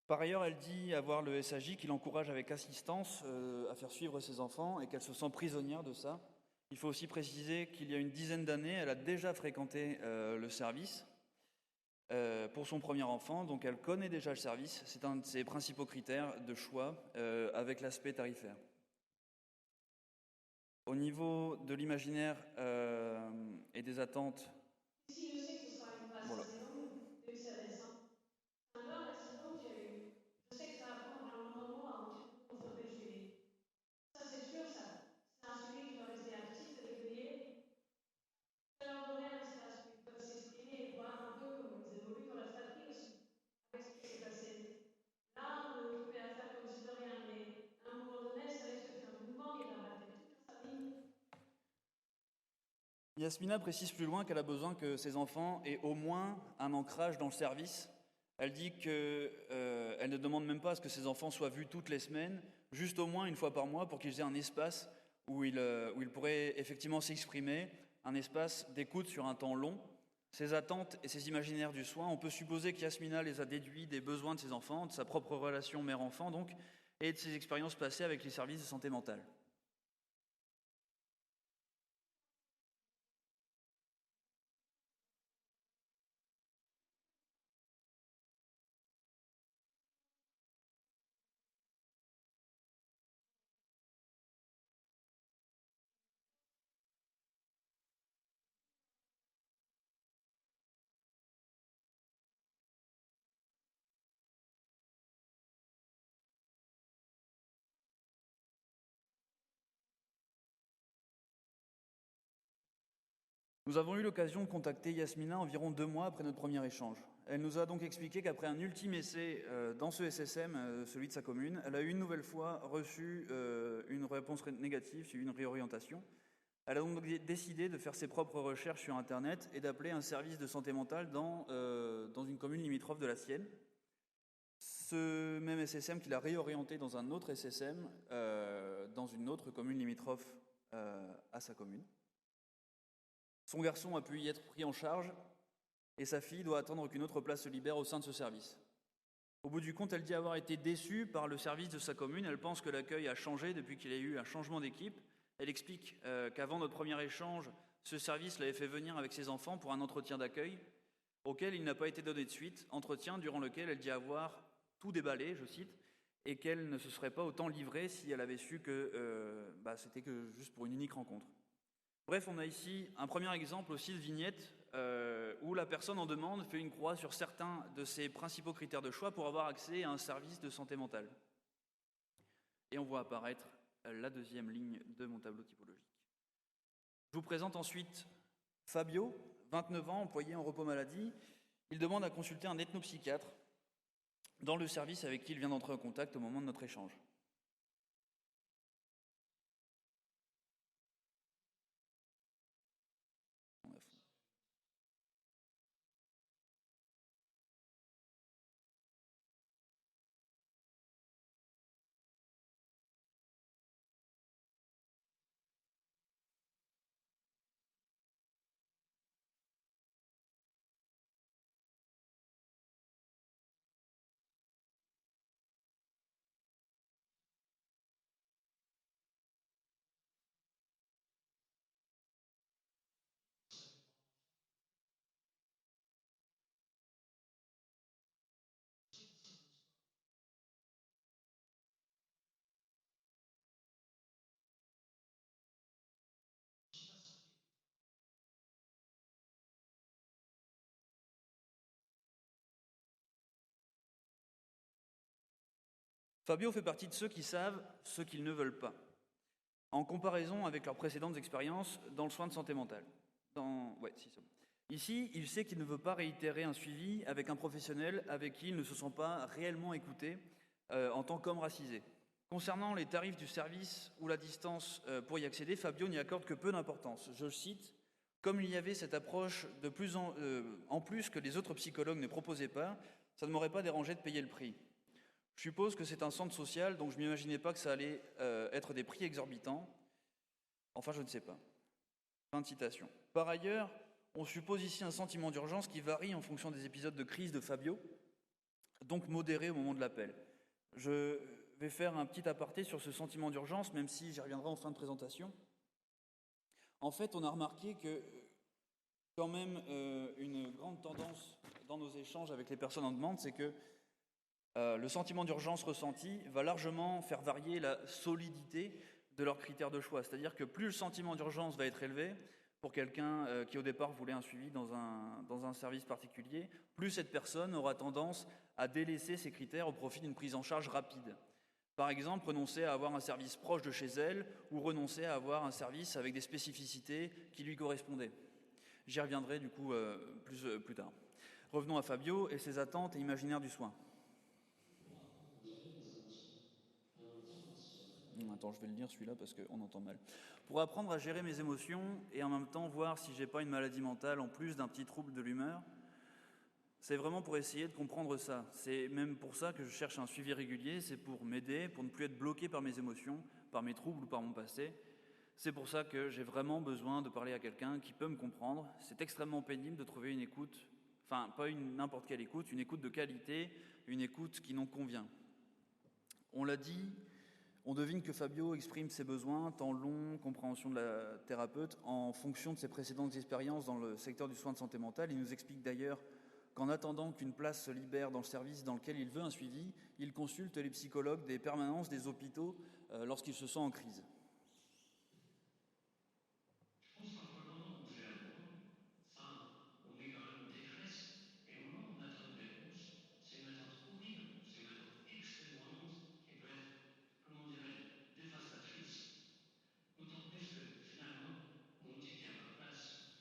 Par ailleurs, elle dit avoir le SAJ qui l'encourage avec assistance à faire suivre ses enfants et qu'elle se sent prisonnière de ça. Il faut aussi préciser qu'il y a une dizaine d'années, elle a déjà fréquenté le service pour son premier enfant, donc elle connaît déjà le service. C'est un de ses principaux critères de choix avec l'aspect tarifaire. Au niveau de l'imaginaire et des attentes, Ici, je sais que ce sera une phase voilà. assez longue, vu que c'est récent. Alors, l'accident qu'il y a eu, je sais que ça va prendre un long moment avant que tout le monde fasse le suivi. Ça, c'est sûr, ça. C'est un suivi qui doit rester actif et régulier. Ça leur donner un espace où ils peuvent s'exprimer et voir un peu comment ils évoluent dans la fratrie aussi, avec ce qui s'est passé. Là, on est occupé à faire comme si de rien, mais à un moment donné, ça risque de faire un mouvement qui va impacter toute la famille. Yasmina précise plus loin qu'elle a besoin que ses enfants aient au moins un ancrage dans le service. Elle dit qu'elle ne demande même pas à ce que ses enfants soient vus toutes les semaines, juste au moins une fois par mois pour qu'ils aient un espace où ils pourraient effectivement s'exprimer, un espace d'écoute sur un temps long. Ses attentes et ses imaginaires du soin, on peut supposer qu'Yasmina les a déduits des besoins de ses enfants, de sa propre relation mère-enfant donc, et de ses expériences passées avec les services de santé mentale. Nous avons eu l'occasion de contacter Yasmina environ 2 mois après notre premier échange. Elle nous a donc expliqué qu'après un ultime essai dans ce SSM, celui de sa commune, elle a une nouvelle fois reçu une réponse négative, suivi une réorientation. Elle a donc décidé de faire ses propres recherches sur Internet et d'appeler un service de santé mentale dans une commune limitrophe de la sienne. Ce même SSM qui l'a réorienté dans un autre SSM, dans une autre commune limitrophe à sa commune. Son garçon a pu y être pris en charge et sa fille doit attendre qu'une autre place se libère au sein de ce service. Au bout du compte, elle dit avoir été déçue par le service de sa commune. Elle pense que l'accueil a changé depuis qu'il y a eu un changement d'équipe. Elle explique qu'avant notre premier échange, ce service l'avait fait venir avec ses enfants pour un entretien d'accueil auquel il n'a pas été donné de suite. Entretien durant lequel elle dit avoir tout déballé, je cite, et qu'elle ne se serait pas autant livrée si elle avait su que c'était que juste pour une unique rencontre. Bref, on a ici un premier exemple aussi de vignette où la personne en demande fait une croix sur certains de ses principaux critères de choix pour avoir accès à un service de santé mentale. Et on voit apparaître la deuxième ligne de mon tableau typologique. Je vous présente ensuite Fabio, 29 ans, employé en repos maladie. Il demande à consulter un ethnopsychiatre dans le service avec qui il vient d'entrer en contact au moment de notre échange. Fabio fait partie de ceux qui savent ce qu'ils ne veulent pas, en comparaison avec leurs précédentes expériences dans le soin de santé mentale. Ici, il sait qu'il ne veut pas réitérer un suivi avec un professionnel avec qui il ne se sent pas réellement écouté en tant qu'homme racisé. Concernant les tarifs du service ou la distance pour y accéder, Fabio n'y accorde que peu d'importance. Je cite, « Comme il y avait cette approche de plus en plus que les autres psychologues ne proposaient pas, ça ne m'aurait pas dérangé de payer le prix. Je suppose que c'est un centre social, donc je ne m'imaginais pas que ça allait être des prix exorbitants. Enfin, je ne sais pas. » Fin de citation. Par ailleurs, on suppose ici un sentiment d'urgence qui varie en fonction des épisodes de crise de Fabio, donc modéré au moment de l'appel. Je vais faire un petit aparté sur ce sentiment d'urgence, même si j'y reviendrai en fin de présentation. En fait, on a remarqué que quand même une grande tendance dans nos échanges avec les personnes en demande, c'est que le sentiment d'urgence ressenti va largement faire varier la solidité de leurs critères de choix. C'est-à-dire que plus le sentiment d'urgence va être élevé pour quelqu'un qui au départ voulait un suivi dans un service particulier, plus cette personne aura tendance à délaisser ses critères au profit d'une prise en charge rapide. Par exemple, renoncer à avoir un service proche de chez elle ou renoncer à avoir un service avec des spécificités qui lui correspondaient. J'y reviendrai du coup plus tard. Revenons à Fabio et ses attentes et imaginaires du soin. Attends, je vais le lire celui-là parce qu'on entend mal. Pour apprendre à gérer mes émotions et en même temps voir si j'ai pas une maladie mentale en plus d'un petit trouble de l'humeur, c'est vraiment pour essayer de comprendre ça. C'est même pour ça que je cherche un suivi régulier, c'est pour m'aider, pour ne plus être bloqué par mes émotions, par mes troubles ou par mon passé. C'est pour ça que j'ai vraiment besoin de parler à quelqu'un qui peut me comprendre. C'est extrêmement pénible de trouver une écoute, enfin pas n'importe quelle écoute, une écoute de qualité, une écoute qui nous convient. On l'a dit, on devine que Fabio exprime ses besoins, temps long, compréhension de la thérapeute, en fonction de ses précédentes expériences dans le secteur du soin de santé mentale. Il nous explique d'ailleurs qu'en attendant qu'une place se libère dans le service dans lequel il veut un suivi, il consulte les psychologues des permanences des hôpitaux lorsqu'il se sent en crise. Je pense qu'entre le moment où j'ai la bourre, enfin, on est quand même en détresse, et le moment où on attend une réponse, c'est une attente horrible, c'est une attente extrêmement longue, qui peut être, comment dirais-je, dévastatrice. D'autant plus que, finalement, on dit qu'il n'y a pas de place.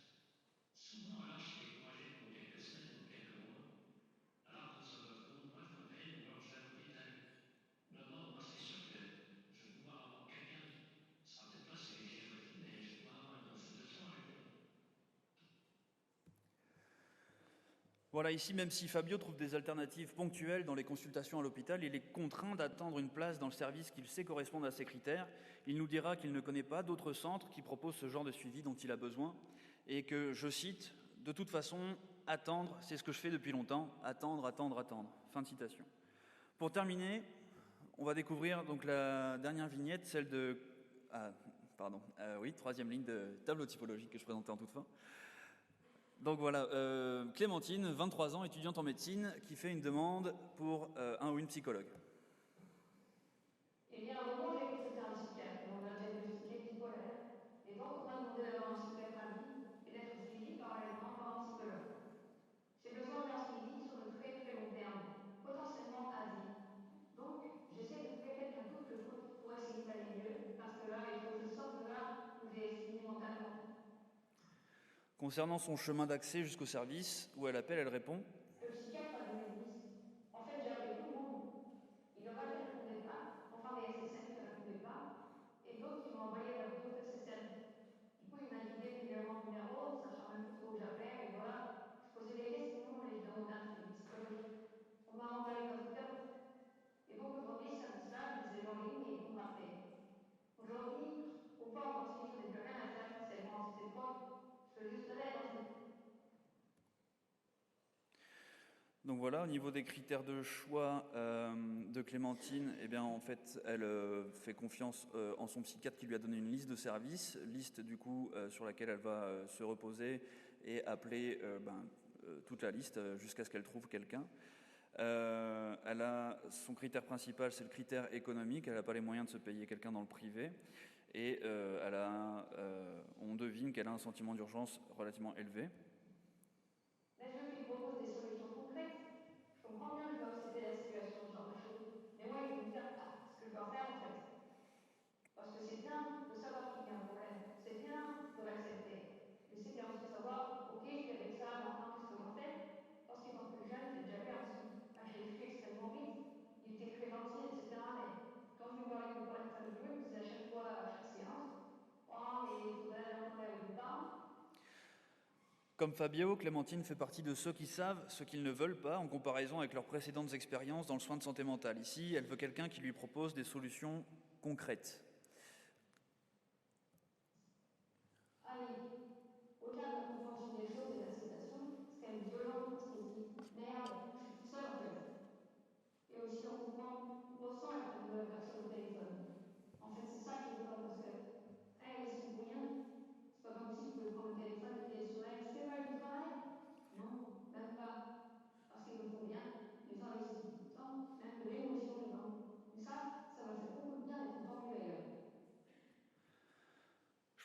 Souvent, alors, je suis découragé pendant quelques semaines ou quelques mois. Alors, quand ça va vraiment pas, je me paye une nuit à l'hôpital. D'abord, moi, c'est sûr que je vais pouvoir avoir quelqu'un, ce sera peut-être pas celui que j'ai choisi, mais je vais pouvoir avoir une consultation avec lui. Voilà, ici, même si Fabio trouve des alternatives ponctuelles dans les consultations à l'hôpital, il est contraint d'attendre une place dans le service qu'il sait correspondre à ses critères. Il nous dira qu'il ne connaît pas d'autres centres qui proposent ce genre de suivi dont il a besoin et que, je cite, « De toute façon, attendre, c'est ce que je fais depuis longtemps. Attendre, attendre, attendre. » Fin de citation. Pour terminer, on va découvrir donc la dernière vignette, celle de... troisième ligne de tableau typologique que je présentais en toute fin. Donc voilà, Clémentine, 23 ans, étudiante en médecine, qui fait une demande pour un ou une psychologue. Il y a un moment, j'ai consulté un psychiatre. On m'a diagnostiqué bipolaire. Et donc, on m'a demandé d'avoir un psychiatre-avis et d'être suivi parallèlement par un psychologue. J'ai besoin d'un suivi sur le très très long terme, potentiellement à vie. Donc, j'essaie de trouver quelqu'un coûte que coûte pour essayer d'aller mieux, parce que là, il faut que je sorte de là où j'ai fini mentalement. Concernant son chemin d'accès jusqu'au service, où elle appelle, elle répond Le psychiatre a donné une liste. En fait, j'ai appelé tout le monde. Il y en a qui ne répondaient pas, enfin des SSN qui ne répondaient pas, et d'autres qui m'ont envoyé vers d'autres SSN. Du coup, il m'a guidé régulièrement le numéro, sachant même plus trop où j'appelais, et voilà, je posais des questions et je demandais un suivi psychologique. On m'a envoyé vers toute l'Europe. Et donc aujourd'hui, ce service-là, je les ai en ligne et ils vont me rappeler. Aujourd'hui, on peut encore suivre, je n'ai plus rien à faire spécialement, c'était trop. Je veux juste de l'aide en fait. Donc voilà, au niveau des critères de choix de Clémentine, eh bien en fait, elle fait confiance en son psychiatre qui lui a donné une liste de services, liste du coup sur laquelle elle va se reposer et appeler toute la liste jusqu'à ce qu'elle trouve quelqu'un. Elle a son critère principal, c'est le critère économique. Elle n'a pas les moyens de se payer quelqu'un dans le privé, et on devine qu'elle a un sentiment d'urgence relativement élevé. Mais je veux qu'il propose des solutions concrètes. Je comprends bien que je dois accepter la situation, ce genre de choses. Mais moi, il faut me dire ce que je dois faire en fait. Parce que c'est bien de savoir qu'il y a un problème. C'est bien de l'accepter. Mais c'est bien aussi de savoir, ok, je vis avec ça, maintenant, qu'est-ce que j'en fais? Parce qu'étant plus jeune, j'ai déjà eu un psy. Je l'ai fui extrêmement vite. Il était très gentil, etc. Mais quand je lui parlais de mes problèmes familiaux, il me disait à chaque fois, à chaque séance, oh, mais il faudrait attendre un peu de temps. Comme Fabio, Clémentine fait partie de ceux qui savent ce qu'ils ne veulent pas en comparaison avec leurs précédentes expériences dans le soin de santé mentale. Ici, elle veut quelqu'un qui lui propose des solutions concrètes. Allez, au-delà de la compréhension des choses et de l'acceptation, c'est quand même violent parce qu'il se dit merde, je suis tout seul en fait. Et aussi on ressent être une nouvelle personne au téléphone. En fait, c'est ça qui est violent parce que elle est si pour rien. C'est pas comme si je pouvais prendre le téléphone et crier sur elle, je fais mal du travail. Non, même pas.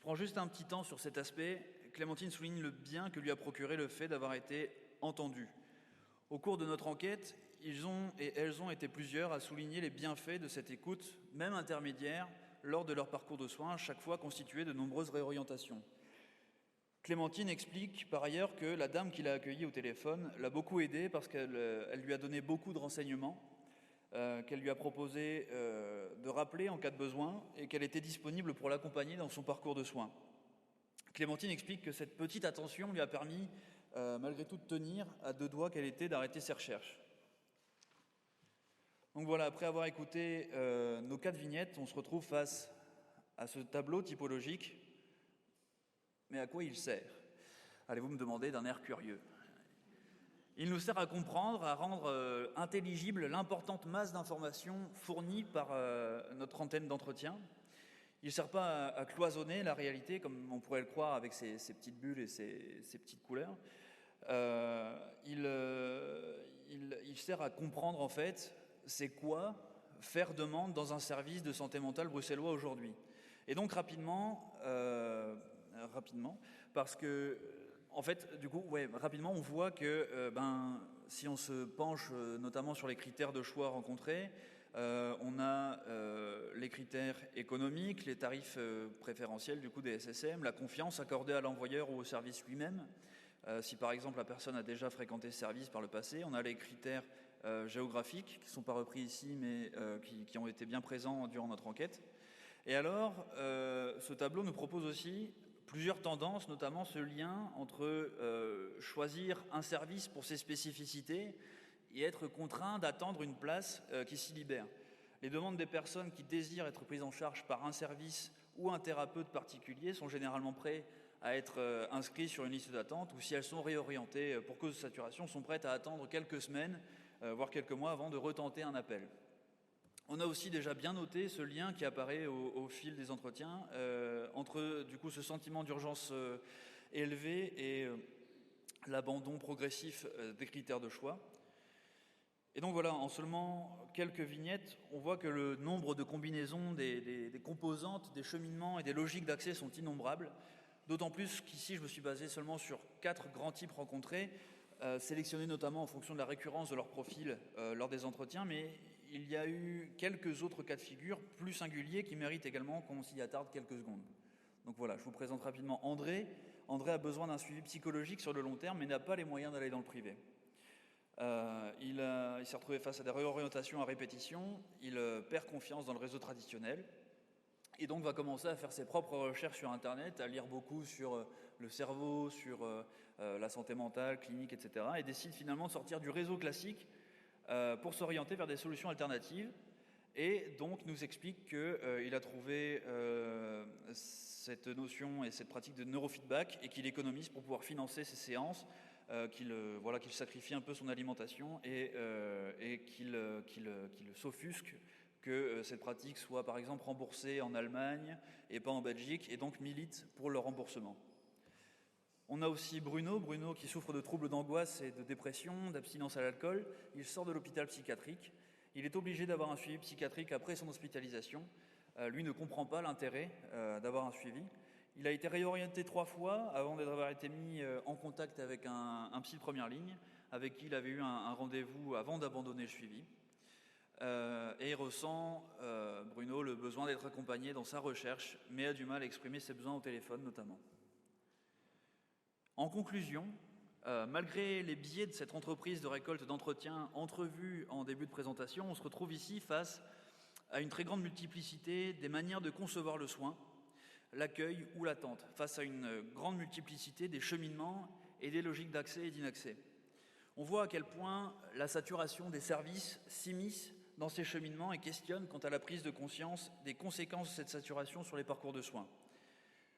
Je prends juste un petit temps sur cet aspect. Clémentine souligne le bien que lui a procuré le fait d'avoir été entendue. Au cours de notre enquête, elles ont été plusieurs à souligner les bienfaits de cette écoute, même intermédiaire, lors de leur parcours de soins, chaque fois constitué de nombreuses réorientations. Clémentine explique par ailleurs que la dame qui l'a accueillie au téléphone l'a beaucoup aidée parce qu'elle lui a donné beaucoup de renseignements, qu'elle lui a proposé de rappeler en cas de besoin et qu'elle était disponible pour l'accompagner dans son parcours de soins. Clémentine explique que cette petite attention lui a permis malgré tout de tenir à deux doigts qu'elle était d'arrêter ses recherches. Donc voilà, après avoir écouté nos 4 vignettes, on se retrouve face à ce tableau typologique. Mais à quoi il sert ? Allez-vous me demander d'un air curieux. Il nous sert à comprendre, à rendre intelligible l'importante masse d'informations fournies par notre antenne d'entretien. Il ne sert pas à cloisonner la réalité, comme on pourrait le croire avec ces petites bulles et ces petites couleurs. Il sert à comprendre, en fait, c'est quoi faire demande dans un service de santé mentale bruxellois aujourd'hui. Et donc, rapidement, parce que, en fait, du coup, rapidement, on voit que si on se penche notamment sur les critères de choix rencontrés, on a les critères économiques, les tarifs préférentiels du coup des SSM, la confiance accordée à l'envoyeur ou au service lui-même. Si par exemple la personne a déjà fréquenté ce service par le passé, on a les critères géographiques qui ne sont pas repris ici mais qui ont été bien présents durant notre enquête. Et alors, ce tableau nous propose aussi plusieurs tendances, notamment ce lien entre choisir un service pour ses spécificités et être contraint d'attendre une place qui s'y libère. Les demandes des personnes qui désirent être prises en charge par un service ou un thérapeute particulier sont généralement prêts à être inscrits sur une liste d'attente, ou si elles sont réorientées pour cause de saturation, sont prêtes à attendre quelques semaines, voire quelques mois avant de retenter un appel. On a aussi déjà bien noté ce lien qui apparaît au fil des entretiens entre du coup ce sentiment d'urgence élevé et l'abandon progressif des critères de choix. Et donc voilà, en seulement quelques vignettes, on voit que le nombre de combinaisons des composantes, des cheminements et des logiques d'accès sont innombrables, d'autant plus qu'ici je me suis basé seulement sur 4 grands types rencontrés, sélectionnés notamment en fonction de la récurrence de leur profil lors des entretiens, mais il y a eu quelques autres cas de figure plus singuliers qui méritent également qu'on s'y attarde quelques secondes. Donc voilà, je vous présente rapidement André. André a besoin d'un suivi psychologique sur le long terme, mais n'a pas les moyens d'aller dans le privé. Il s'est retrouvé face à des réorientations à répétition, il perd confiance dans le réseau traditionnel et donc va commencer à faire ses propres recherches sur Internet, à lire beaucoup sur le cerveau, sur la santé mentale, clinique, etc. et décide finalement de sortir du réseau classique pour s'orienter vers des solutions alternatives et donc nous explique qu'il a trouvé cette notion et cette pratique de neurofeedback et qu'il économise pour pouvoir financer ses séances, qu'il sacrifie un peu son alimentation et qu'il s'offusque que cette pratique soit par exemple remboursée en Allemagne et pas en Belgique et donc milite pour le remboursement. On a aussi Bruno qui souffre de troubles d'angoisse et de dépression, d'abstinence à l'alcool. Il sort de l'hôpital psychiatrique. Il est obligé d'avoir un suivi psychiatrique après son hospitalisation. Lui ne comprend pas l'intérêt d'avoir un suivi. Il a été réorienté 3 fois avant d'avoir été mis en contact avec un psy de première ligne, avec qui il avait eu un rendez-vous avant d'abandonner le suivi. Et il ressent, Bruno, le besoin d'être accompagné dans sa recherche, mais a du mal à exprimer ses besoins au téléphone notamment. En conclusion, malgré les biais de cette entreprise de récolte d'entretien entrevue en début de présentation, on se retrouve ici face à une très grande multiplicité des manières de concevoir le soin, l'accueil ou l'attente, face à une grande multiplicité des cheminements et des logiques d'accès et d'inaccès. On voit à quel point la saturation des services s'immisce dans ces cheminements et questionne quant à la prise de conscience des conséquences de cette saturation sur les parcours de soins.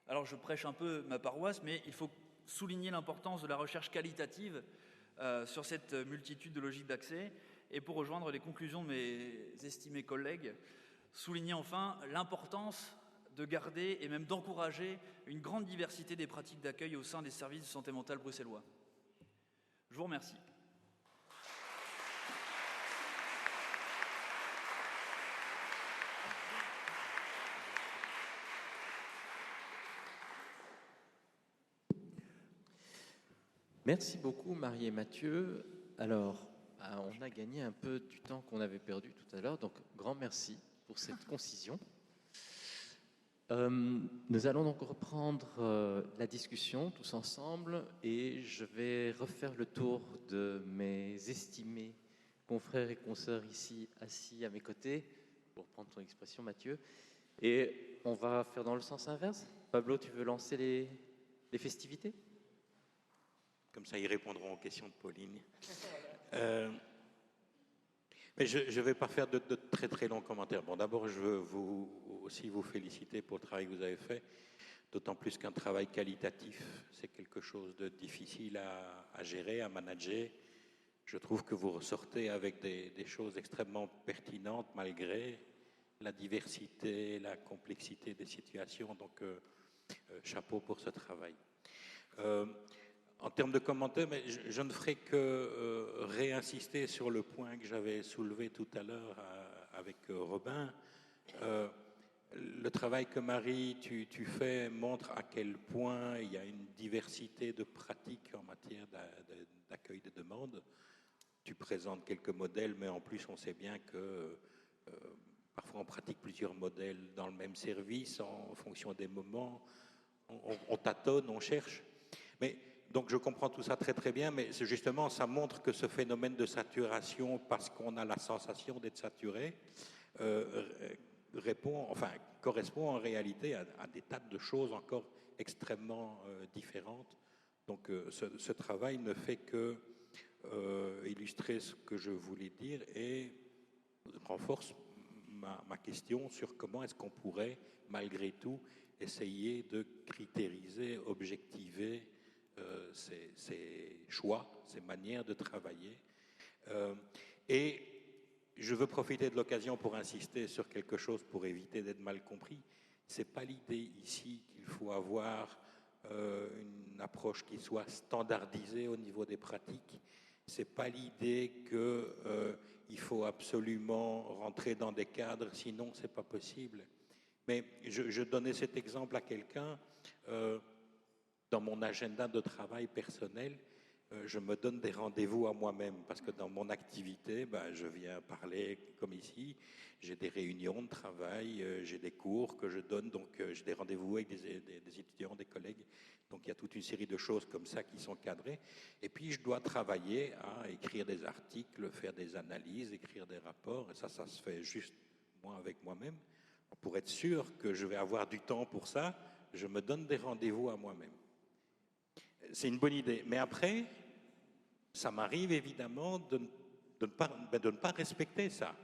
Alors je prêche un peu ma paroisse, mais il faut souligner l'importance de la recherche qualitative sur cette multitude de logiques d'accès et pour rejoindre les conclusions de mes estimés collègues, souligner enfin l'importance de garder et même d'encourager une grande diversité des pratiques d'accueil au sein des services de santé mentale bruxellois. Je vous remercie. Merci beaucoup Marie et Mathieu. Alors, on a gagné un peu du temps qu'on avait perdu tout à l'heure, donc grand merci pour cette concision. Nous allons donc reprendre la discussion tous ensemble et je vais refaire le tour de mes estimés confrères et consoeurs ici assis à mes côtés, pour prendre ton expression Mathieu, et on va faire dans le sens inverse. Pablo, tu veux lancer les festivités ? Comme ça, ils répondront aux questions de Pauline. Mais je ne vais pas faire de très très longs commentaires. Bon, d'abord, je veux aussi vous féliciter pour le travail que vous avez fait, d'autant plus qu'un travail qualitatif, c'est quelque chose de difficile à gérer, à manager. Je trouve que vous ressortez avec des choses extrêmement pertinentes malgré la diversité, la complexité des situations. Donc, chapeau pour ce travail. En termes de commentaires, mais je ne ferai que réinsister sur le point que j'avais soulevé tout à l'heure avec Robin. Le travail que Marie, tu fais montre à quel point il y a une diversité de pratiques en matière d'accueil des demandes. Tu présentes quelques modèles, mais en plus on sait bien que parfois on pratique plusieurs modèles dans le même service en fonction des moments. On tâtonne, on cherche. Mais donc je comprends tout ça très très bien, mais c'est justement, ça montre que ce phénomène de saturation, parce qu'on a la sensation d'être saturé, correspond en réalité à des tas de choses encore extrêmement différentes. Donc ce travail ne fait que illustrer ce que je voulais dire et renforce ma question sur comment est-ce qu'on pourrait, malgré tout, essayer de critériser, objectiver ces choix, ces manières de travailler. Et je veux profiter de l'occasion pour insister sur quelque chose pour éviter d'être mal compris. Ce n'est pas l'idée ici qu'il faut avoir une approche qui soit standardisée au niveau des pratiques. Ce n'est pas l'idée qu'il faut absolument rentrer dans des cadres, sinon ce n'est pas possible. Mais je donnais cet exemple à quelqu'un. Dans mon agenda de travail personnel, je me donne des rendez-vous à moi-même parce que dans mon activité, je viens parler comme ici, j'ai des réunions de travail, j'ai des cours que je donne, donc j'ai des rendez-vous avec des étudiants, des collègues, donc il y a toute une série de choses comme ça qui sont cadrées. Et puis je dois travailler à écrire des articles, faire des analyses, écrire des rapports, et ça se fait juste moi avec moi-même. Pour être sûr que je vais avoir du temps pour ça, je me donne des rendez-vous à moi-même. C'est une bonne idée. Mais après, ça m'arrive évidemment de ne pas respecter ça,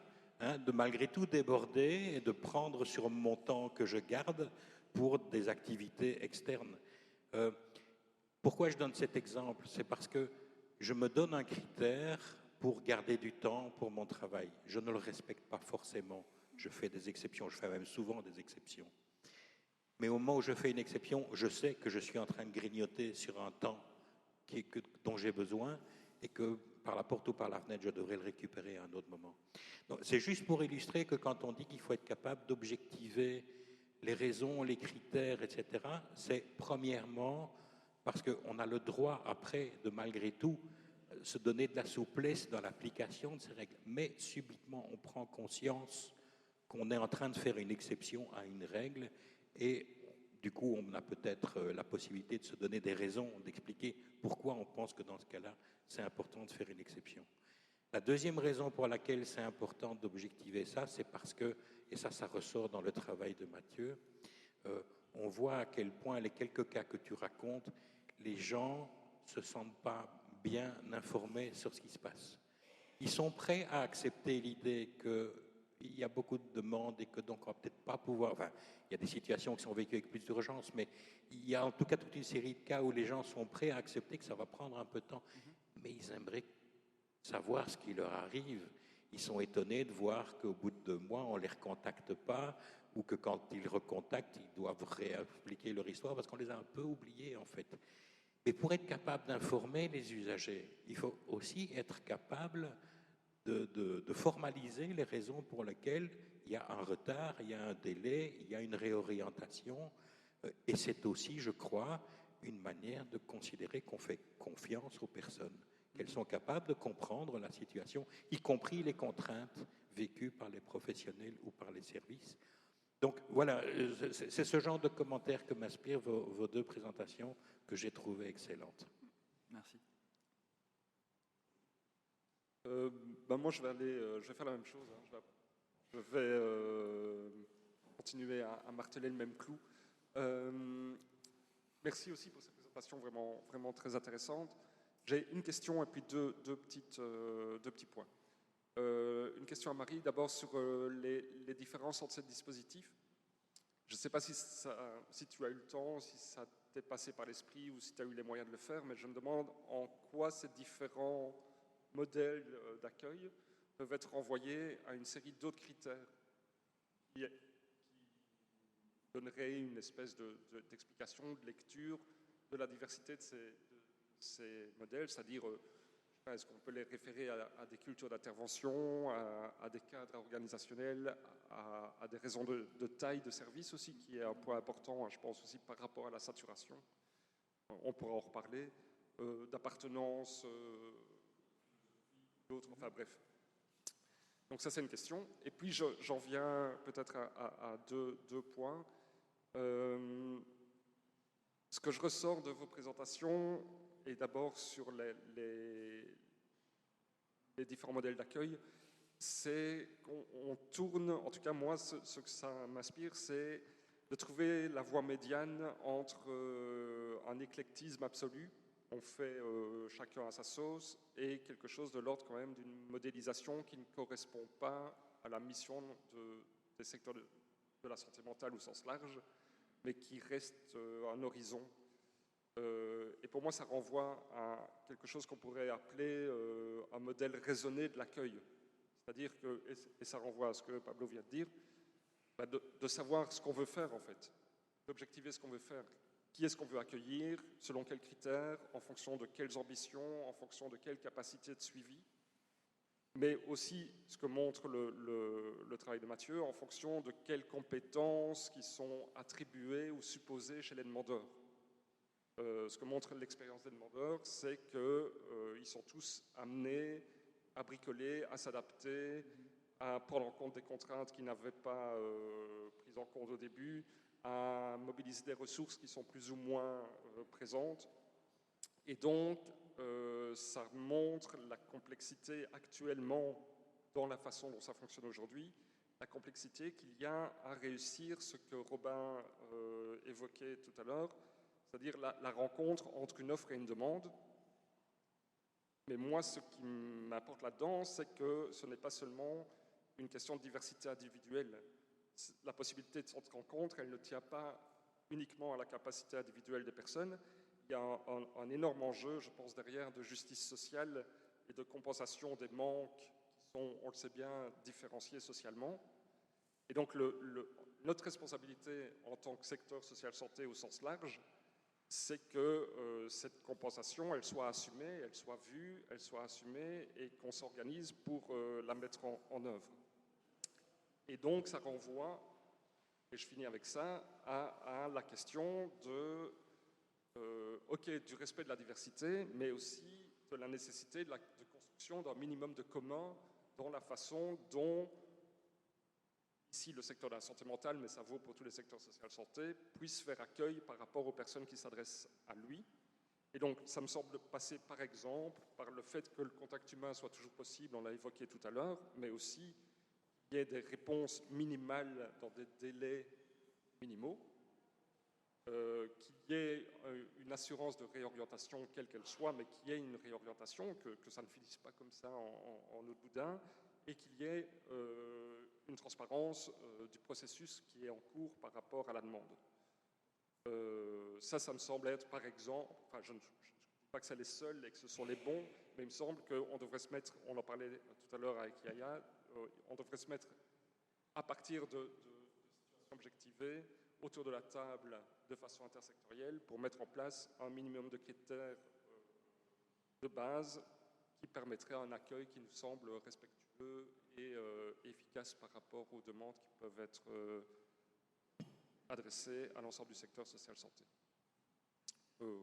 de malgré tout déborder et de prendre sur mon temps que je garde pour des activités externes. Pourquoi je donne cet exemple ? C'est parce que je me donne un critère pour garder du temps pour mon travail. Je ne le respecte pas forcément. Je fais des exceptions, je fais même souvent des exceptions. Mais au moment où je fais une exception, je sais que je suis en train de grignoter sur un temps dont j'ai besoin et que par la porte ou par la fenêtre, je devrais le récupérer à un autre moment. Donc, c'est juste pour illustrer que quand on dit qu'il faut être capable d'objectiver les raisons, les critères, etc., c'est premièrement parce qu'on a le droit après de malgré tout se donner de la souplesse dans l'application de ces règles. Mais subitement, on prend conscience qu'on est en train de faire une exception à une règle. Et du coup, on a peut-être la possibilité de se donner des raisons, d'expliquer pourquoi on pense que dans ce cas-là, c'est important de faire une exception. La deuxième raison pour laquelle c'est important d'objectiver ça, c'est parce que, et ça ressort dans le travail de Mathieu, on voit à quel point les quelques cas que tu racontes, les gens ne se sentent pas bien informés sur ce qui se passe. Ils sont prêts à accepter l'idée qu'il y a beaucoup de demandes et que donc on ne va peut-être pas pouvoir... Enfin, il y a des situations qui sont vécues avec plus d'urgence, mais il y a en tout cas toute une série de cas où les gens sont prêts à accepter que ça va prendre un peu de temps. Mais ils aimeraient savoir ce qui leur arrive. Ils sont étonnés de voir qu'au bout de 2 mois, on ne les recontacte pas, ou que quand ils recontactent, ils doivent réexpliquer leur histoire parce qu'on les a un peu oubliés en fait. Mais pour être capable d'informer les usagers, il faut aussi être capable de formaliser les raisons pour lesquelles il y a un retard, il y a un délai, il y a une réorientation. Et c'est aussi, je crois, une manière de considérer qu'on fait confiance aux personnes, qu'elles sont capables de comprendre la situation, y compris les contraintes vécues par les professionnels ou par les services. Donc voilà, c'est ce genre de commentaires que m'inspirent vos deux présentations que j'ai trouvées excellentes. Merci. Moi, je vais faire la même chose. Hein. Je vais continuer à marteler le même clou. Merci aussi pour cette présentation vraiment, vraiment très intéressante. J'ai une question et puis deux petits points. Une question à Marie, d'abord sur les différences entre ces dispositifs. Je ne sais pas si tu as eu le temps, si ça t'est passé par l'esprit ou si tu as eu les moyens de le faire, mais je me demande en quoi ces différents modèles d'accueil peuvent être renvoyés à une série d'autres critères qui donneraient une espèce d'explication, de lecture de la diversité de ces modèles, c'est-à-dire est-ce qu'on peut les référer à des cultures d'intervention, à des cadres organisationnels, à des raisons de taille de service aussi, qui est un point important, je pense aussi par rapport à la saturation. On pourra en reparler, d'appartenance, d'autres, enfin bref. Donc ça c'est une question. Et puis j'en viens peut-être à deux points. Ce que je ressors de vos présentations est d'abord sur les différents modèles d'accueil, c'est qu'on tourne, en tout cas moi, ce que ça m'inspire, c'est de trouver la voie médiane entre un éclectisme absolu, on fait chacun à sa sauce, et quelque chose de l'ordre quand même d'une modélisation qui ne correspond pas à la mission des secteurs de la santé mentale au sens large, mais qui reste un horizon. Et pour moi, ça renvoie à quelque chose qu'on pourrait appeler un modèle raisonné de l'accueil. C'est-à-dire que, et ça renvoie à ce que Pablo vient de dire, de savoir ce qu'on veut faire en fait, d'objectiver ce qu'on veut faire. Qui est-ce qu'on veut accueillir, selon quels critères, en fonction de quelles ambitions, en fonction de quelles capacités de suivi, mais aussi ce que montre le travail de Mathieu, en fonction de quelles compétences qui sont attribuées ou supposées chez les demandeurs. Ce que montre l'expérience des demandeurs, c'est qu'ils sont tous amenés à bricoler, à s'adapter, à prendre en compte des contraintes qu'ils n'avaient pas prises en compte au début, à mobiliser des ressources qui sont plus ou moins présentes. Et donc, ça montre la complexité actuellement dans la façon dont ça fonctionne aujourd'hui, la complexité qu'il y a à réussir ce que Robin évoquait tout à l'heure, c'est-à-dire la rencontre entre une offre et une demande. Mais moi, ce qui m'importe là-dedans, c'est que ce n'est pas seulement une question de diversité individuelle. La possibilité de cette rencontre, elle ne tient pas uniquement à la capacité individuelle des personnes. Il y a un énorme enjeu, je pense, derrière de justice sociale et de compensation des manques qui sont, on le sait bien, différenciés socialement. Et donc, notre responsabilité en tant que secteur social-santé au sens large, c'est que cette compensation, elle soit assumée, elle soit vue, elle soit assumée et qu'on s'organise pour la mettre en œuvre. Et donc, ça renvoie, et je finis avec ça, à la question du respect de la diversité, mais aussi de la nécessité de construction d'un minimum de commun dans la façon dont, ici le secteur de la santé mentale, mais ça vaut pour tous les secteurs social santé, puisse faire accueil par rapport aux personnes qui s'adressent à lui. Et donc, ça me semble passer, par exemple, par le fait que le contact humain soit toujours possible, on l'a évoqué tout à l'heure, mais aussi qu'il y ait des réponses minimales dans des délais minimaux, qu'il y ait une assurance de réorientation, quelle qu'elle soit, mais qu'il y ait une réorientation, que ça ne finisse pas comme ça en eau de boudin, et qu'il y ait une transparence du processus qui est en cours par rapport à la demande. Ça me semble être, par exemple, enfin, je ne dis pas que c'est les seuls et que ce sont les bons, mais il me semble qu'on devrait se mettre, on en parlait tout à l'heure avec Yaya, on devrait se mettre à partir de situations objectivées autour de la table de façon intersectorielle pour mettre en place un minimum de critères de base qui permettrait un accueil qui nous semble respectueux et efficace par rapport aux demandes qui peuvent être adressées à l'ensemble du secteur social-santé.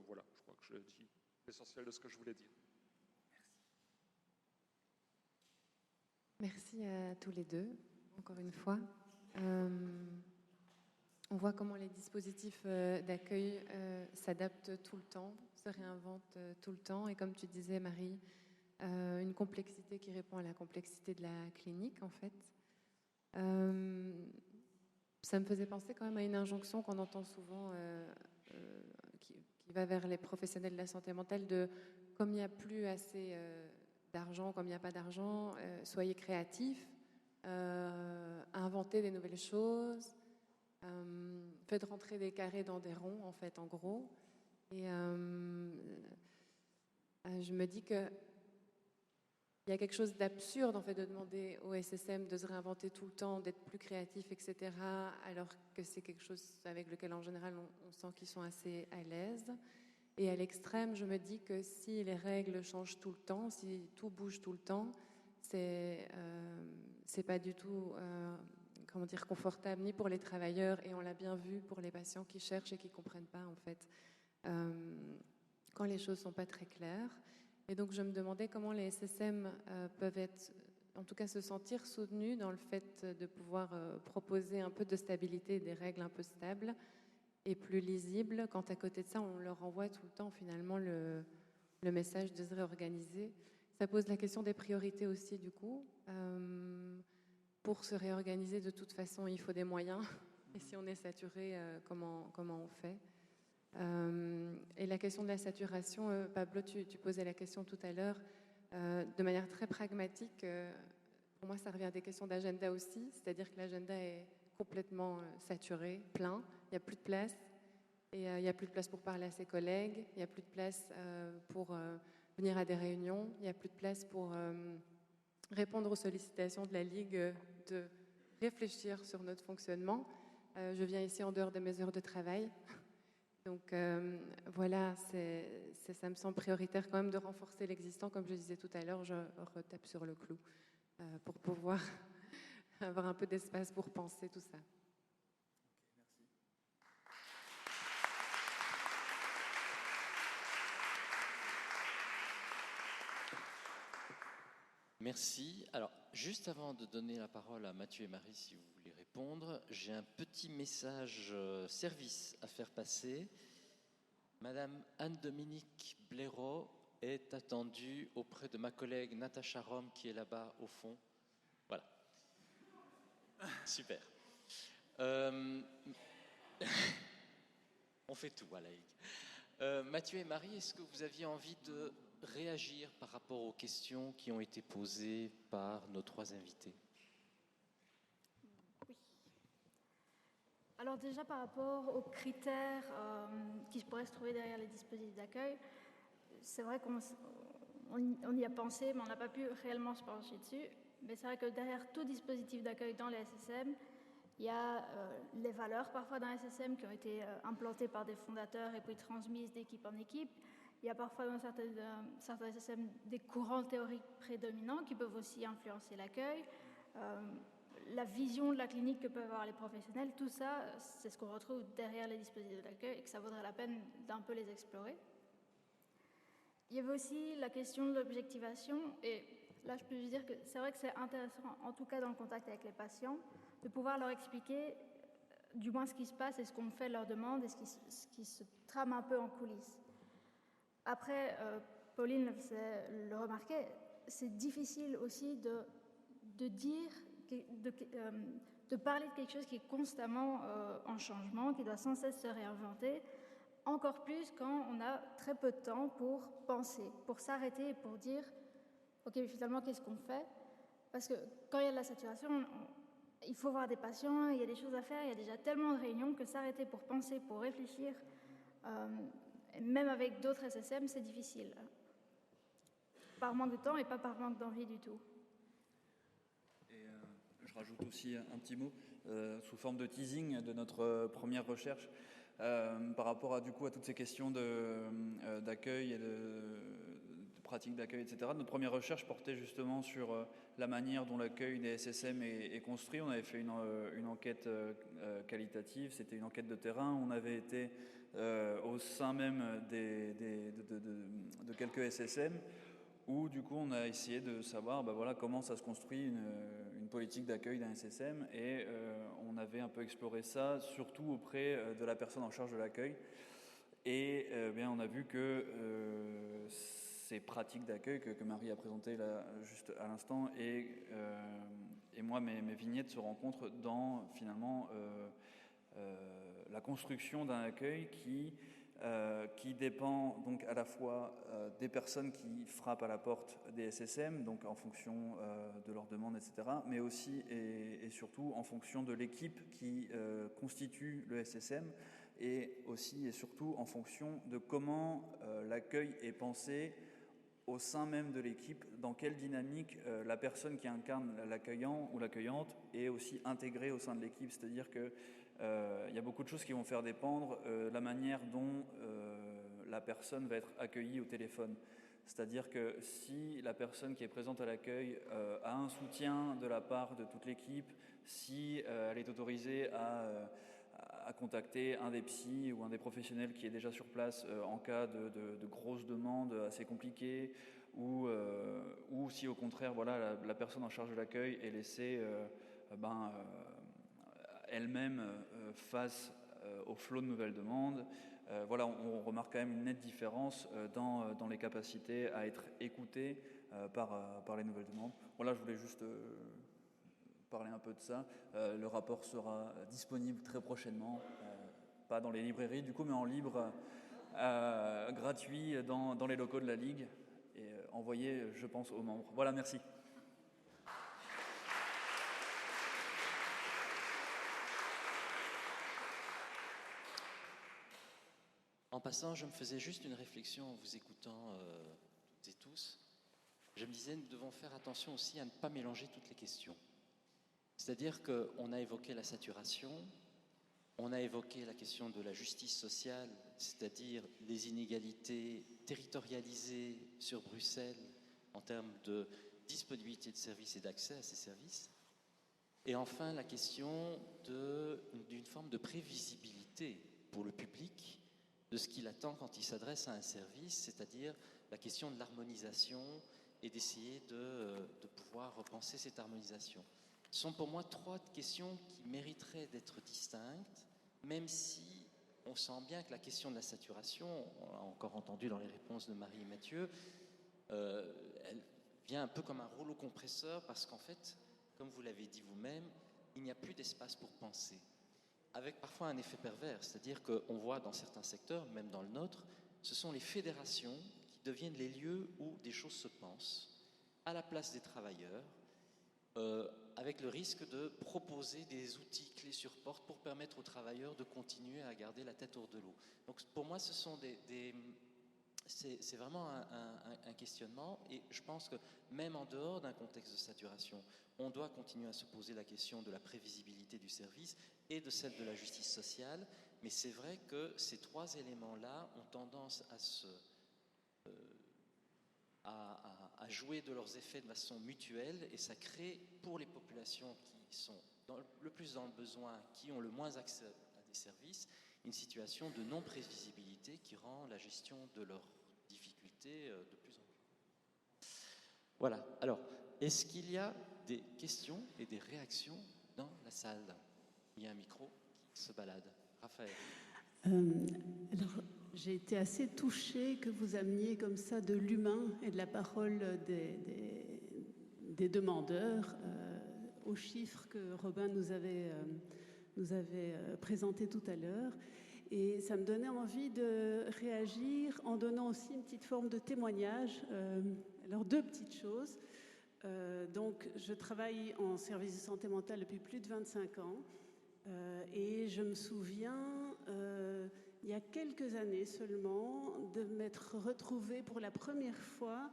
Voilà, je crois que j'ai dit l'essentiel de ce que je voulais dire. Merci à tous les deux, encore une fois. On voit comment les dispositifs d'accueil s'adaptent tout le temps, se réinventent tout le temps. Et comme tu disais, Marie, une complexité qui répond à la complexité de la clinique, en fait. Ça me faisait penser quand même à une injonction qu'on entend souvent qui va vers les professionnels de la santé mentale de comme il n'y a plus assez d'argent, comme il n'y a pas d'argent, soyez créatifs, inventez des nouvelles choses, faites rentrer des carrés dans des ronds, en fait, en gros. Et je me dis que il y a quelque chose d'absurde en fait de demander au SSM de se réinventer tout le temps, d'être plus créatif, etc. Alors que c'est quelque chose avec lequel en général on sent qu'ils sont assez à l'aise. Et à l'extrême, je me dis que si les règles changent tout le temps, si tout bouge tout le temps, c'est pas du tout comment dire confortable ni pour les travailleurs et on l'a bien vu pour les patients qui cherchent et qui comprennent pas en fait quand les choses sont pas très claires. Et donc, je me demandais comment les SSM peuvent être, en tout cas se sentir soutenus dans le fait de pouvoir proposer un peu de stabilité, des règles un peu stables et plus lisibles, quand à côté de ça, on leur envoie tout le temps finalement le message de se réorganiser. Ça pose la question des priorités aussi, du coup. Pour se réorganiser, de toute façon, il faut des moyens. Et si on est saturé, comment on fait ? Et la question de la saturation, Pablo, tu posais la question tout à l'heure, de manière très pragmatique, pour moi ça revient à des questions d'agenda aussi, c'est-à-dire que l'agenda est complètement saturé, plein, il n'y a plus de place, et il n'y a plus de place pour parler à ses collègues, il n'y a plus de place pour venir à des réunions, il n'y a plus de place pour répondre aux sollicitations de la Ligue, de réfléchir sur notre fonctionnement. Je viens ici en dehors de mes heures de travail. Donc voilà, ça me semble prioritaire quand même de renforcer l'existant. Comme je disais tout à l'heure, je retape sur le clou pour pouvoir avoir un peu d'espace pour penser tout ça. Merci. Alors, juste avant de donner la parole à Mathieu et Marie, si vous voulez répondre, j'ai un petit message service à faire passer. Madame Anne-Dominique Blaireau est attendue auprès de ma collègue Natacha Rome, qui est là-bas au fond. Voilà. Super. On fait tout à la Ligue. Mathieu et Marie, est-ce que vous aviez envie de réagir par rapport aux questions qui ont été posées par nos trois invités? Oui. Alors déjà par rapport aux critères qui pourraient se trouver derrière les dispositifs d'accueil, c'est vrai qu'on y a pensé, mais on n'a pas pu réellement se pencher dessus. Mais c'est vrai que derrière tout dispositif d'accueil dans les SSM, il y a les valeurs parfois dans les SSM qui ont été implantées par des fondateurs et puis transmises d'équipe en équipe. Il y a parfois dans certains SSM des courants théoriques prédominants qui peuvent aussi influencer l'accueil. La vision de la clinique que peuvent avoir les professionnels, tout ça, c'est ce qu'on retrouve derrière les dispositifs d'accueil et que ça vaudrait la peine d'un peu les explorer. Il y avait aussi la question de l'objectivation et là je peux vous dire que c'est vrai que c'est intéressant, en tout cas dans le contact avec les patients, de pouvoir leur expliquer du moins ce qui se passe et ce qu'on fait de leurs demandes et ce qui se trame un peu en coulisses. Après, Pauline le remarquait, c'est difficile aussi de dire, de parler de quelque chose qui est constamment en changement, qui doit sans cesse se réinventer, encore plus quand on a très peu de temps pour penser, pour s'arrêter et pour dire « Ok, mais finalement, qu'est-ce qu'on fait ?» Parce que quand il y a de la saturation, il faut voir des patients, il y a des choses à faire, il y a déjà tellement de réunions que s'arrêter pour penser, pour réfléchir, même avec d'autres SSM, c'est difficile. Par manque de temps et pas par manque d'envie du tout. Et je rajoute aussi un petit mot, sous forme de teasing de notre première recherche, par rapport à toutes ces questions d'accueil et de pratiques d'accueil, etc. Notre première recherche portait justement sur la manière dont l'accueil des SSM est construit. On avait fait une enquête qualitative, c'était une enquête de terrain. On avait été au sein même de quelques SSM, où du coup on a essayé de savoir voilà, comment ça se construit une politique d'accueil d'un SSM, et on avait un peu exploré ça, surtout auprès de la personne en charge de l'accueil. Et bien, on a vu que ces pratiques d'accueil que Marie a présentées là, juste à l'instant, et moi, mes vignettes se rencontrent dans finalement la construction d'un accueil qui dépend donc à la fois des personnes qui frappent à la porte des SSM, donc en fonction de leurs demandes, etc., mais aussi et surtout en fonction de l'équipe qui constitue le SSM, et aussi et surtout en fonction de comment l'accueil est pensé au sein même de l'équipe, dans quelle dynamique la personne qui incarne l'accueillant ou l'accueillante est aussi intégrée au sein de l'équipe. C'est-à-dire que il y a beaucoup de choses qui vont faire dépendre la manière dont la personne va être accueillie au téléphone. C'est-à-dire que si la personne qui est présente à l'accueil a un soutien de la part de toute l'équipe, si elle est autorisée à contacter un des psys ou un des professionnels qui est déjà sur place en cas de grosses demandes assez compliquées, ou si au contraire voilà, la personne en charge de l'accueil est laissée elle-même face au flot de nouvelles demandes. Voilà, on remarque quand même une nette différence dans les capacités à être écoutées par les nouvelles demandes. Voilà, je voulais juste parler un peu de ça. Le rapport sera disponible très prochainement, pas dans les librairies du coup, mais en libre, gratuit dans les locaux de la Ligue, et envoyé, je pense, aux membres. Voilà, merci. En passant, je me faisais juste une réflexion en vous écoutant toutes et tous. Je me disais, nous devons faire attention aussi à ne pas mélanger toutes les questions. C'est-à-dire qu'on a évoqué la saturation, on a évoqué la question de la justice sociale, c'est-à-dire les inégalités territorialisées sur Bruxelles en termes de disponibilité de services et d'accès à ces services. Et enfin, la question d'une forme de prévisibilité pour le public de ce qu'il attend quand il s'adresse à un service, c'est-à-dire la question de l'harmonisation et d'essayer de pouvoir repenser cette harmonisation. Ce sont pour moi trois questions qui mériteraient d'être distinctes, même si on sent bien que la question de la saturation, on l'a encore entendu dans les réponses de Marie et Mathieu, elle vient un peu comme un rouleau compresseur, parce qu'en fait, comme vous l'avez dit vous-même, il n'y a plus d'espace pour penser. Avec parfois un effet pervers, c'est-à-dire qu'on voit dans certains secteurs, même dans le nôtre, ce sont les fédérations qui deviennent les lieux où des choses se pensent, à la place des travailleurs, avec le risque de proposer des outils clés sur porte pour permettre aux travailleurs de continuer à garder la tête hors de l'eau. Donc pour moi, ce sont c'est vraiment un questionnement, et je pense que même en dehors d'un contexte de saturation, on doit continuer à se poser la question de la prévisibilité du service et de celle de la justice sociale, mais c'est vrai que ces trois éléments-là ont tendance à jouer de leurs effets de façon mutuelle, et ça crée pour les populations qui sont le plus dans le besoin, qui ont le moins accès à des services, une situation de non-prévisibilité qui rend la gestion de leurs difficultés de plus en plus. Voilà. Alors, est-ce qu'il y a des questions et des réactions dans la salle? Il y a un micro qui se balade. Raphaël. Alors, j'ai été assez touchée que vous ameniez comme ça de l'humain et de la parole des demandeurs aux chiffres que Robin nous avait présentés tout à l'heure. Et ça me donnait envie de réagir en donnant aussi une petite forme de témoignage. Alors, deux petites choses. Donc, je travaille en service de santé mentale depuis plus de 25 ans. Et je me souviens, il y a quelques années seulement, de m'être retrouvée pour la première fois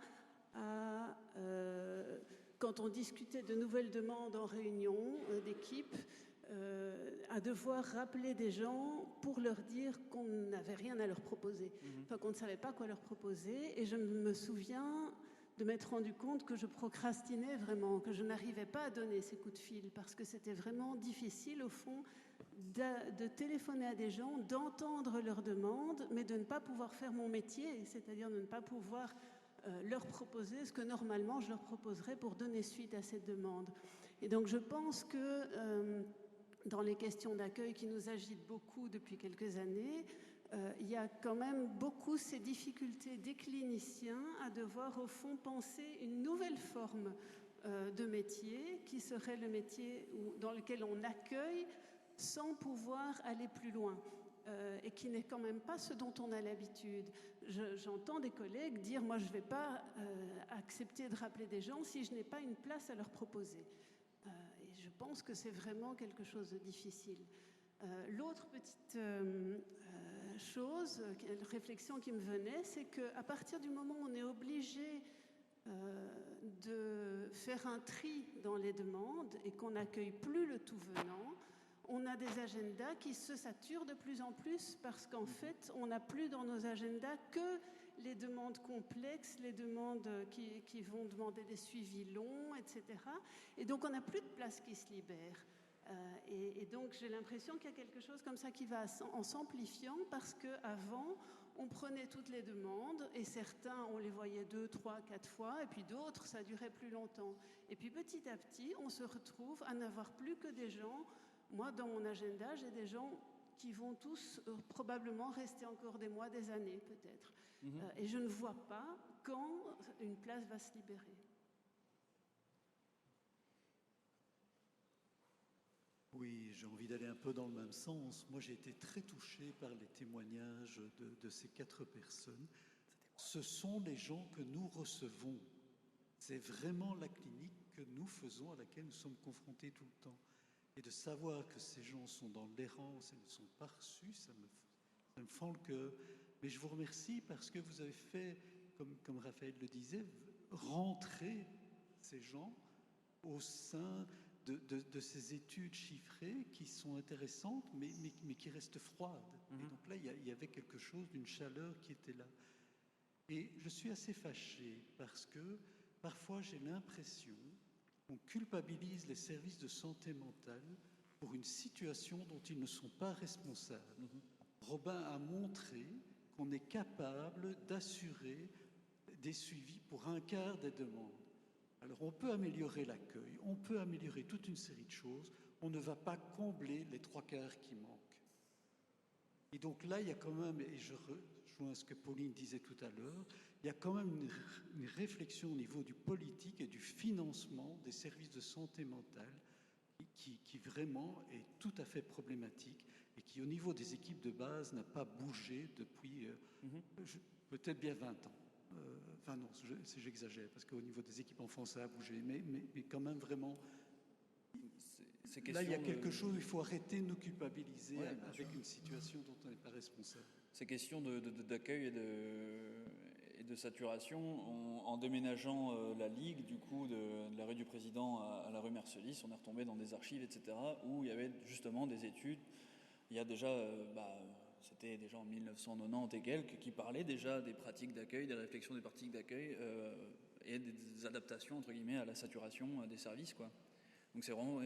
quand on discutait de nouvelles demandes en réunion d'équipe, à devoir rappeler des gens pour leur dire qu'on n'avait rien à leur proposer, enfin qu'on ne savait pas quoi leur proposer. Et je me souviens de m'être rendu compte que je procrastinais vraiment, que je n'arrivais pas à donner ces coups de fil parce que c'était vraiment difficile au fond de téléphoner à des gens, d'entendre leurs demandes, mais de ne pas pouvoir faire mon métier, c'est-à-dire de ne pas pouvoir leur proposer ce que normalement je leur proposerais pour donner suite à cette demande. Et donc je pense que dans les questions d'accueil qui nous agitent beaucoup depuis quelques années, il y a quand même beaucoup ces difficultés des cliniciens à devoir au fond penser une nouvelle forme de métier qui serait le métier dans lequel on accueille sans pouvoir aller plus loin et qui n'est quand même pas ce dont on a l'habitude. J'entends des collègues dire « moi je ne vais pas accepter de rappeler des gens si je n'ai pas une place à leur proposer ». Et je pense que c'est vraiment quelque chose de difficile. L'autre petite chose, réflexion qui me venait, c'est qu'à partir du moment où on est obligé de faire un tri dans les demandes et qu'on n'accueille plus le tout venant, on a des agendas qui se saturent de plus en plus parce qu'en fait, on n'a plus dans nos agendas que les demandes complexes, les demandes qui vont demander des suivis longs, etc. Et donc, on n'a plus de place qui se libère. Et donc, j'ai l'impression qu'il y a quelque chose comme ça qui va en s'amplifiant parce qu'avant, on prenait toutes les demandes et certains, on les voyait 2, 3, 4 fois et puis d'autres, ça durait plus longtemps. Et puis, petit à petit, on se retrouve à n'avoir plus que des gens. Moi, dans mon agenda, j'ai des gens qui vont tous probablement rester encore des mois, des années peut-être. Et je ne vois pas quand une place va se libérer. Oui, j'ai envie d'aller un peu dans le même sens. Moi, j'ai été très touché par les témoignages de ces 4 personnes. Ce sont les gens que nous recevons. C'est vraiment la clinique que nous faisons, à laquelle nous sommes confrontés tout le temps. Et de savoir que ces gens sont dans l'errance et ne sont pas reçus, ça me fend le cœur. Mais je vous remercie parce que vous avez fait, comme Raphaël le disait, rentrer ces gens au sein de ces études chiffrées qui sont intéressantes, mais qui restent froides. Et donc là, il y avait quelque chose d'une chaleur qui était là. Et je suis assez fâché parce que parfois j'ai l'impression qu'on culpabilise les services de santé mentale pour une situation dont ils ne sont pas responsables. Robin a montré qu'on est capable d'assurer des suivis pour un quart des demandes. Alors on peut améliorer l'accueil, on peut améliorer toute une série de choses, on ne va pas combler les 3/4 qui manquent. Et donc là, il y a quand même, et je rejoins ce que Pauline disait tout à l'heure, il y a quand même une réflexion au niveau du politique et du financement des services de santé mentale qui vraiment est tout à fait problématique et qui, au niveau des équipes de base, n'a pas bougé depuis peut-être bien 20 ans. Enfin non, j'exagère, parce qu'au niveau des équipes enfants, ça a bougé, mais quand même vraiment... Là, il y a quelque chose, il faut arrêter de nous culpabiliser avec une situation dont on n'est pas responsable. Ces questions d'accueil et de saturation, en déménageant la Ligue, du coup, de la rue du Président à la rue Mercelis, on est retombé dans des archives, etc., où il y avait justement des études. Il y a déjà, c'était déjà en 1990 et quelques, qui parlaient déjà des pratiques d'accueil, des réflexions des pratiques d'accueil et des adaptations, entre guillemets, à la saturation des services, quoi. Donc c'est vraiment,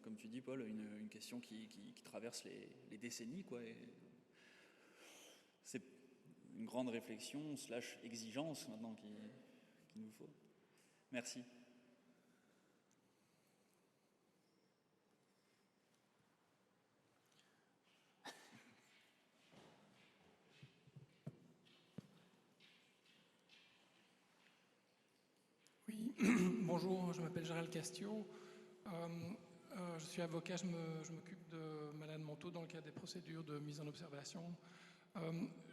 comme tu dis, Paul, une question qui traverse les décennies, quoi. Et c'est une grande réflexion / exigence maintenant qu'il nous faut. Merci. Oui, bonjour, je m'appelle Gérald Castio. Je suis avocat, je m'occupe de malades mentaux dans le cadre des procédures de mise en observation.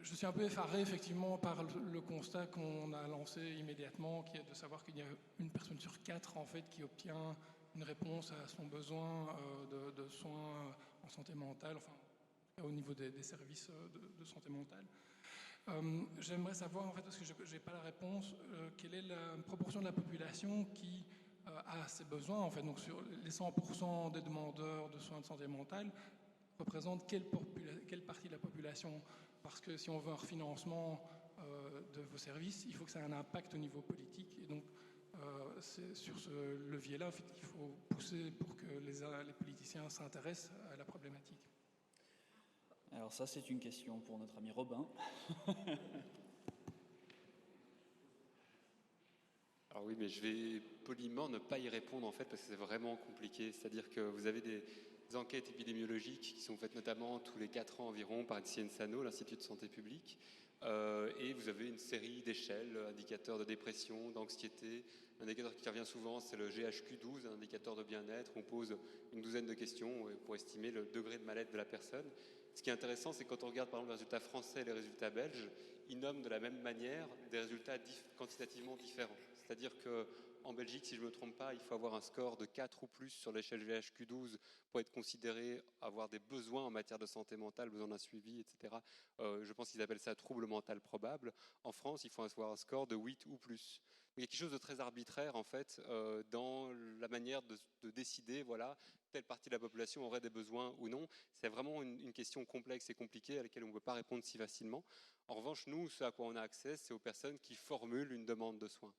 Je suis un peu effaré effectivement par le constat qu'on a lancé immédiatement, qui est de savoir qu'il y a une personne sur 4 en fait qui obtient une réponse à son besoin de soins en santé mentale, enfin au niveau des services de santé mentale. J'aimerais savoir en fait, parce que je n'ai pas la réponse, quelle est la proportion de la population qui a ces besoins en fait. Donc sur les 100% des demandeurs de soins de santé mentale représentent quelle partie de la population? Parce que si on veut un refinancement de vos services, il faut que ça ait un impact au niveau politique. Et donc, c'est sur ce levier-là en fait, qu'il faut pousser pour que les politiciens s'intéressent à la problématique. Alors ça, c'est une question pour notre ami Robin. Alors oui, mais je vais poliment ne pas y répondre en fait parce que c'est vraiment compliqué. C'est-à-dire que vous avez des enquêtes épidémiologiques qui sont faites notamment tous les 4 ans environ par l'INSANO, l'Institut de santé publique, et vous avez une série d'échelles, indicateurs de dépression, d'anxiété. L'indicateur qui revient souvent, c'est le GHQ-12, un indicateur de bien-être. On pose une douzaine de questions pour estimer le degré de mal-être de la personne. Ce qui est intéressant, c'est que quand on regarde par exemple les résultats français et les résultats belges, ils nomment de la même manière des résultats quantitativement différents. C'est-à-dire qu'en Belgique, si je ne me trompe pas, il faut avoir un score de 4 ou plus sur l'échelle GHQ-12 pour être considéré avoir des besoins en matière de santé mentale, besoin d'un suivi, etc. Je pense qu'ils appellent ça trouble mental probable. En France, il faut avoir un score de 8 ou plus. Il y a quelque chose de très arbitraire, en fait, dans la manière de décider, voilà, telle partie de la population aurait des besoins ou non. C'est vraiment une question complexe et compliquée à laquelle on ne peut pas répondre si facilement. En revanche, nous, ce à quoi on a accès, c'est aux personnes qui formulent une demande de soins.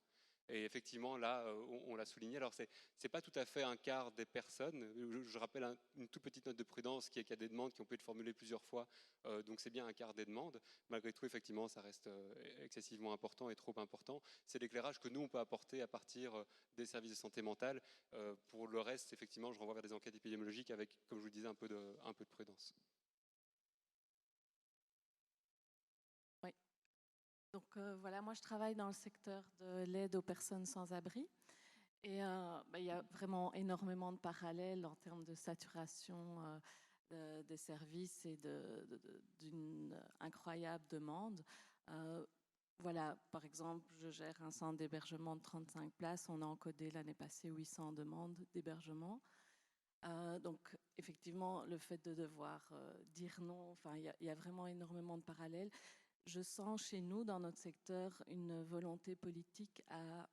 Et effectivement, là, on l'a souligné. Alors, ce n'est pas tout à fait un quart des personnes. Je rappelle une toute petite note de prudence qui est qu'il y a des demandes qui ont pu être formulées plusieurs fois. Donc, c'est bien un quart des demandes. Malgré tout, effectivement, ça reste excessivement important et trop important. C'est l'éclairage que nous, on peut apporter à partir des services de santé mentale. Pour le reste, effectivement, je renvoie vers des enquêtes épidémiologiques avec, comme je vous le disais, un peu de prudence. Donc voilà, moi je travaille dans le secteur de l'aide aux personnes sans abri et il y a vraiment énormément de parallèles en termes de saturation des services et d'une incroyable demande. Voilà, par exemple, je gère un centre d'hébergement de 35 places, on a encodé l'année passée 800 demandes d'hébergement. Donc effectivement, le fait de devoir dire non, enfin, il y a vraiment énormément de parallèles. Je sens chez nous, dans notre secteur, une volonté politique à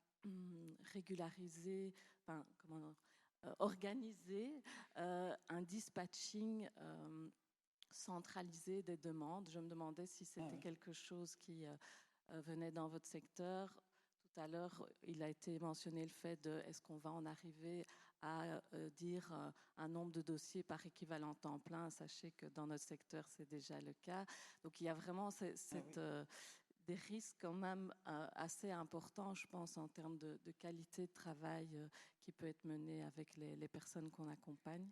régulariser, enfin, organiser un dispatching centralisé des demandes. Je me demandais si c'était quelque chose qui venait dans votre secteur. Tout à l'heure, il a été mentionné le fait de est-ce qu'on va en arriver à dire un nombre de dossiers par équivalent temps plein. Sachez que dans notre secteur, c'est déjà le cas. Donc, il y a vraiment des risques quand même assez importants, je pense, en termes de qualité de travail qui peut être menée avec les personnes qu'on accompagne.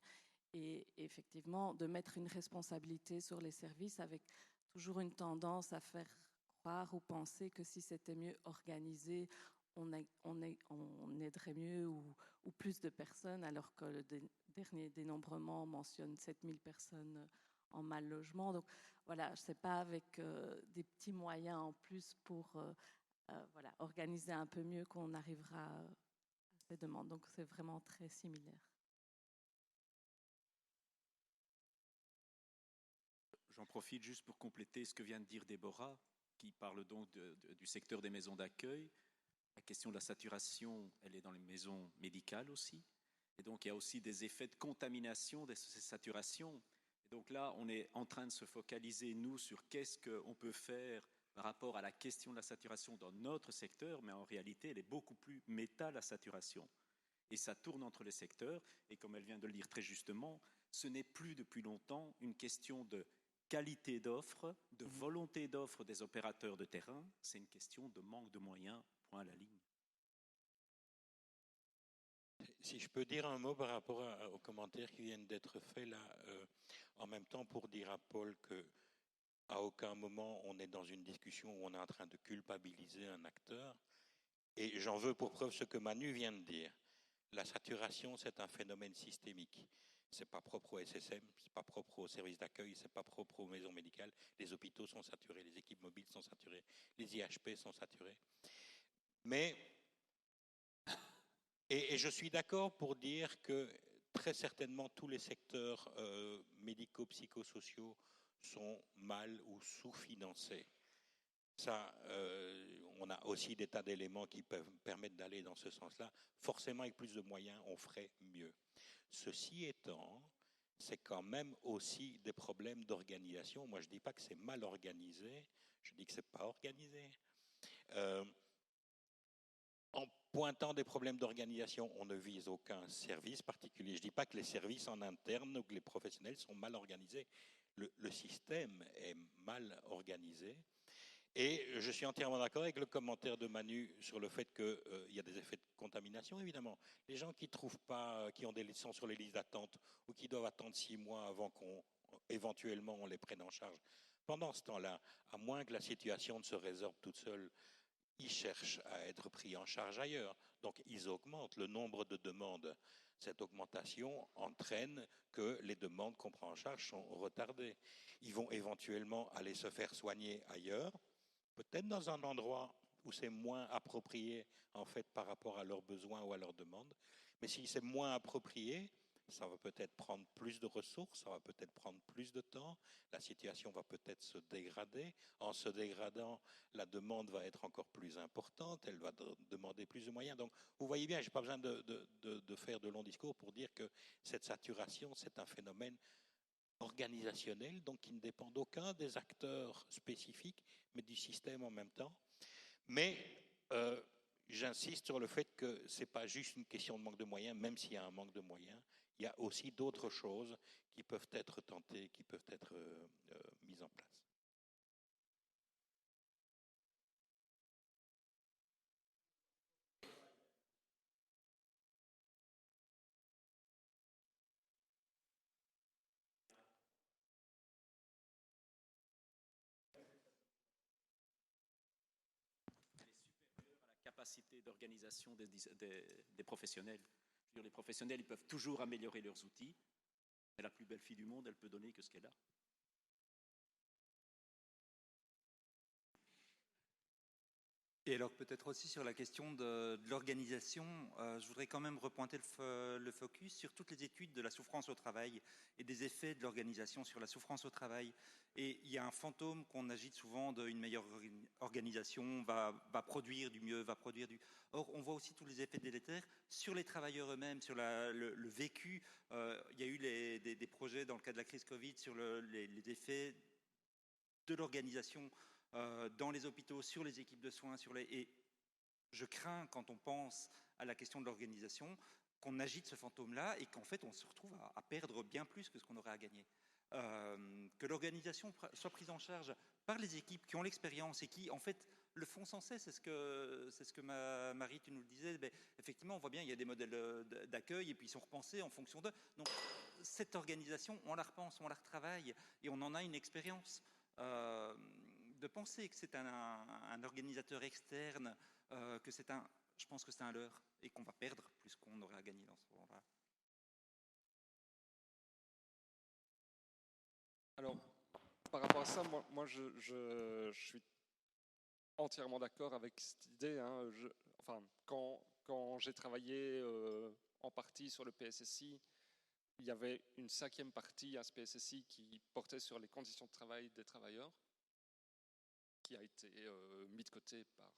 Et effectivement, de mettre une responsabilité sur les services avec toujours une tendance à faire croire ou penser que si c'était mieux organisé, on aiderait mieux ou plus de personnes, alors que le dernier dénombrement mentionne 7000 personnes en mal logement. Donc voilà, je ne sais pas avec des petits moyens en plus pour voilà, organiser un peu mieux qu'on arrivera à ces demandes. Donc c'est vraiment très similaire. J'en profite juste pour compléter ce que vient de dire Déborah, qui parle donc du secteur des maisons d'accueil. La question de la saturation, elle est dans les maisons médicales aussi. Et donc, il y a aussi des effets de contamination de ces saturations. Et donc là, on est en train de se focaliser, nous, sur qu'est-ce qu'on peut faire par rapport à la question de la saturation dans notre secteur, mais en réalité, elle est beaucoup plus méta, la saturation. Et ça tourne entre les secteurs. Et comme elle vient de le dire très justement, ce n'est plus depuis longtemps une question de qualité d'offre, de volonté d'offre des opérateurs de terrain, c'est une question de manque de moyens, point à la ligne. Si je peux dire un mot par rapport aux commentaires qui viennent d'être faits là, en même temps pour dire à Paul qu'à aucun moment on est dans une discussion où on est en train de culpabiliser un acteur, et j'en veux pour preuve ce que Manu vient de dire. La saturation, c'est un phénomène systémique. Ce n'est pas propre au SSM, ce n'est pas propre aux services d'accueil, ce n'est pas propre aux maisons médicales. Les hôpitaux sont saturés, les équipes mobiles sont saturées, les IHP sont saturés. Mais, et je suis d'accord pour dire que très certainement tous les secteurs médico-psychosociaux sont mal ou sous-financés. Ça, on a aussi des tas d'éléments qui peuvent permettre d'aller dans ce sens-là. Forcément, avec plus de moyens, on ferait mieux. Ceci étant, c'est quand même aussi des problèmes d'organisation. Moi, je ne dis pas que c'est mal organisé, je dis que ce n'est pas organisé. En pointant des problèmes d'organisation, on ne vise aucun service particulier. Je ne dis pas que les services en interne ou que les professionnels sont mal organisés. Le système est mal organisé. Et je suis entièrement d'accord avec le commentaire de Manu sur le fait qu'il y a des effets de contamination, évidemment. Les gens qui trouvent pas, qui ont des licences sur les listes d'attente ou qui doivent attendre 6 mois avant éventuellement on les prenne en charge. Pendant ce temps-là, à moins que la situation ne se résorbe toute seule, ils cherchent à être pris en charge ailleurs. Donc, ils augmentent le nombre de demandes. Cette augmentation entraîne que les demandes qu'on prend en charge sont retardées. Ils vont éventuellement aller se faire soigner ailleurs, peut-être dans un endroit où c'est moins approprié en fait par rapport à leurs besoins ou à leurs demandes. Mais si c'est moins approprié, ça va peut-être prendre plus de ressources, ça va peut-être prendre plus de temps, la situation va peut-être se dégrader. En se dégradant, la demande va être encore plus importante, elle va demander plus de moyens. Donc, vous voyez bien, je n'ai pas besoin de faire de longs discours pour dire que cette saturation, c'est un phénomène organisationnel, donc qui ne dépend d'aucun des acteurs spécifiques, mais du système en même temps. Mais j'insiste sur le fait que ce n'est pas juste une question de manque de moyens, même s'il y a un manque de moyens, il y a aussi d'autres choses qui peuvent être tentées, qui peuvent être mises en place. Capacité d'organisation des professionnels. Je veux dire, les professionnels, ils peuvent toujours améliorer leurs outils, mais la plus belle fille du monde, elle peut donner que ce qu'elle a. Et alors peut-être aussi sur la question de l'organisation, je voudrais quand même repointer le focus sur toutes les études de la souffrance au travail et des effets de l'organisation sur la souffrance au travail. Et il y a un fantôme qu'on agite souvent d'une meilleure organisation, va produire du mieux, va produire du... Or, on voit aussi tous les effets délétères sur les travailleurs eux-mêmes, sur le vécu. Il y a eu des projets dans le cadre de la crise Covid sur les effets de l'organisation dans les hôpitaux, sur les équipes de soins, et je crains, quand on pense à la question de l'organisation, qu'on agite ce fantôme-là et qu'en fait on se retrouve à perdre bien plus que ce qu'on aurait à gagner. Que l'organisation soit prise en charge par les équipes qui ont l'expérience et qui en fait le font sans cesse, c'est ce que Marie, tu nous le disais, mais effectivement on voit bien il y a des modèles d'accueil et puis ils sont repensés en fonction d'eux. Donc cette organisation, on la repense, on la retravaille et on en a une expérience. De penser que c'est un organisateur externe, que je pense que c'est un leurre et qu'on va perdre plus qu'on aurait à gagner dans ce moment-là. Alors, par rapport à ça, moi je suis entièrement d'accord avec cette idée. Hein. Quand j'ai travaillé en partie sur le PSSI, il y avait une 5e partie à ce PSSI qui portait sur les conditions de travail des travailleurs, qui a été mis de côté par...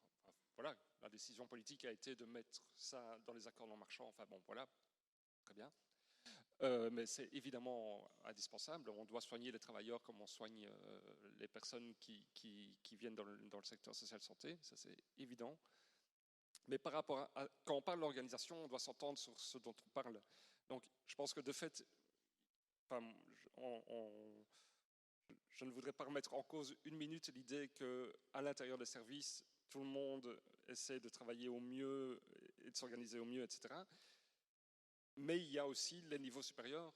voilà, la décision politique a été de mettre ça dans les accords non marchands. Enfin bon, voilà, très bien. Mais c'est évidemment indispensable. On doit soigner les travailleurs comme on soigne les personnes qui viennent dans le secteur social santé, ça c'est évident. Mais par rapport à quand on parle d'organisation, on doit s'entendre sur ce dont on parle. Donc je pense que de fait, je ne voudrais pas remettre en cause une minute l'idée qu'à l'intérieur des services, tout le monde essaie de travailler au mieux et de s'organiser au mieux, etc. Mais il y a aussi les niveaux supérieurs.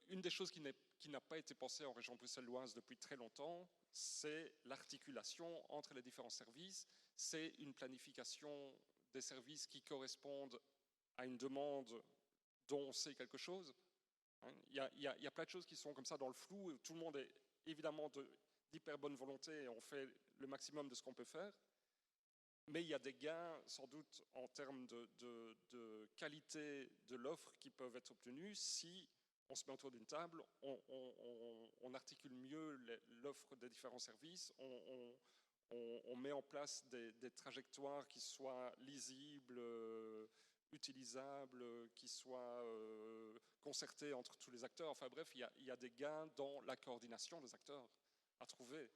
Une des choses qui n'a pas été pensée en région bruxelloise depuis très longtemps, c'est l'articulation entre les différents services. C'est une planification des services qui correspondent à une demande dont on sait quelque chose. Il y a plein de choses qui sont comme ça dans le flou. Tout le monde est évidemment d'hyper bonne volonté et on fait le maximum de ce qu'on peut faire. Mais il y a des gains sans doute en termes de qualité de l'offre qui peuvent être obtenus si on se met autour d'une table, on articule mieux l'offre des différents services, on met en place des trajectoires qui soient lisibles, utilisables, qui soient concertées entre tous les acteurs. Enfin bref, il y a des gains dans la coordination des acteurs à trouver.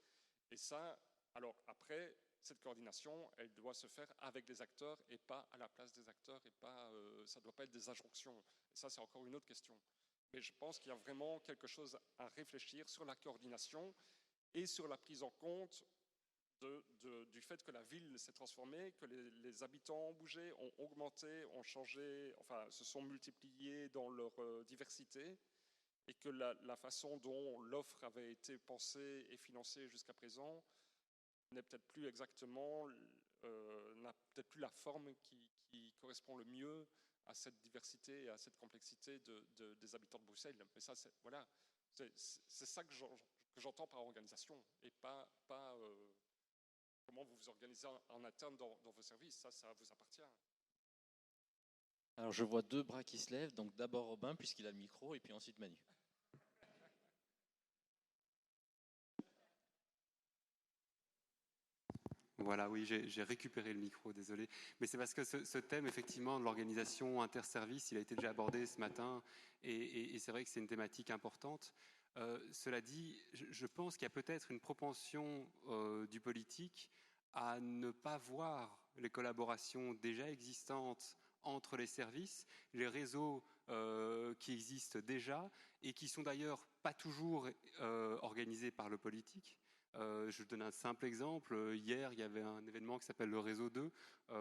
Et ça, Alors après, cette coordination, elle doit se faire avec les acteurs et pas à la place des acteurs, et pas, ça ne doit pas être des injonctions. Et ça, c'est encore une autre question. Mais je pense qu'il y a vraiment quelque chose à réfléchir sur la coordination et sur la prise en compte du fait que la ville s'est transformée, que les habitants ont bougé, ont augmenté, ont changé, enfin, se sont multipliés dans leur diversité, et que la façon dont l'offre avait été pensée et financée jusqu'à présent n'est peut-être plus exactement, n'a peut-être plus la forme qui correspond le mieux à cette diversité et à cette complexité des habitants de Bruxelles. Mais ça, voilà, c'est ça que j'entends par organisation, et pas comment vous vous organisez en interne dans vos services. Ça vous appartient. Alors je vois 2 bras qui se lèvent, donc d'abord Robin puisqu'il a le micro, et puis ensuite Manu. Voilà, oui, j'ai récupéré le micro, désolé. Mais c'est parce que ce thème, effectivement, de l'organisation interservice, il a été déjà abordé ce matin, et c'est vrai que c'est une thématique importante. Cela dit, je pense qu'il y a peut-être une propension du politique à ne pas voir les collaborations déjà existantes entre les services, les réseaux qui existent déjà, et qui sont d'ailleurs pas toujours organisés par le politique. Je vous donne un simple exemple. Hier, il y avait un événement qui s'appelle le Réseau 2.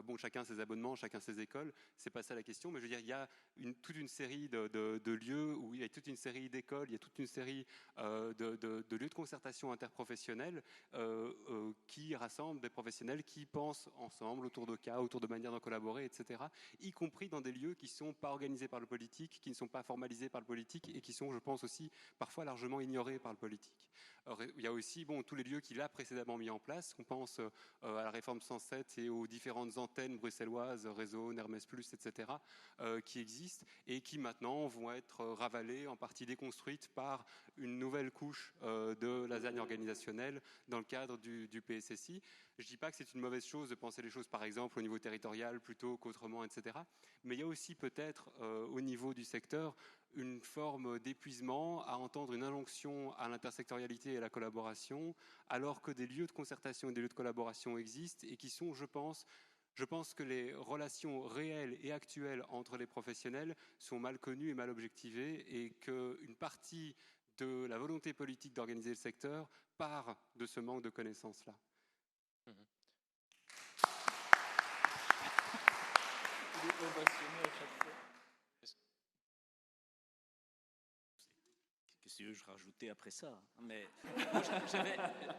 Bon, chacun ses abonnements, chacun ses écoles. C'est pas ça la question, mais je veux dire, il y a toute une série de lieux où il y a toute une série d'écoles, il y a toute une série de lieux de concertation interprofessionnelle qui rassemblent des professionnels qui pensent ensemble autour de cas, autour de manières de collaborer, etc. Y compris dans des lieux qui ne sont pas organisés par le politique, qui ne sont pas formalisés par le politique et qui sont, je pense aussi, parfois largement ignorés par le politique. Alors, il y a aussi tous les lieux qu'il a précédemment mis en place. On pense à la réforme 107 et aux différentes antennes bruxelloises, Réseau, Hermès Plus, etc., qui existent et qui maintenant vont être ravalées, en partie déconstruites par une nouvelle couche de lasagne organisationnelle dans le cadre du PSSI. Je ne dis pas que c'est une mauvaise chose de penser les choses, par exemple, au niveau territorial plutôt qu'autrement, etc. Mais il y a aussi peut-être, au niveau du secteur, une forme d'épuisement à entendre une injonction à l'intersectorialité et à la collaboration, alors que des lieux de concertation et des lieux de collaboration existent et qui sont, je pense que les relations réelles et actuelles entre les professionnels sont mal connues et mal objectivées, et qu'une partie de la volonté politique d'organiser le secteur part de ce manque de connaissances-là. Il est ovationné à chaque fois. Qu'est-ce que je rajoutais après ça? Mais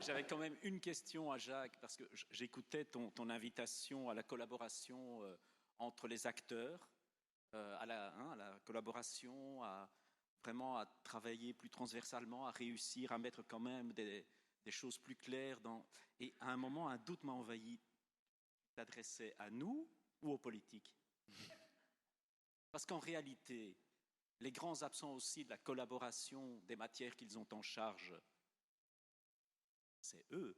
j'avais quand même une question à Jacques, parce que j'écoutais ton invitation à la collaboration entre les acteurs, à la collaboration, vraiment à travailler plus transversalement, à réussir à mettre quand même des choses plus claires. Et à un moment, un doute m'a envahi. T'adressais à nous ou aux politiques? Parce qu'en réalité, les grands absents aussi de la collaboration des matières qu'ils ont en charge, c'est eux.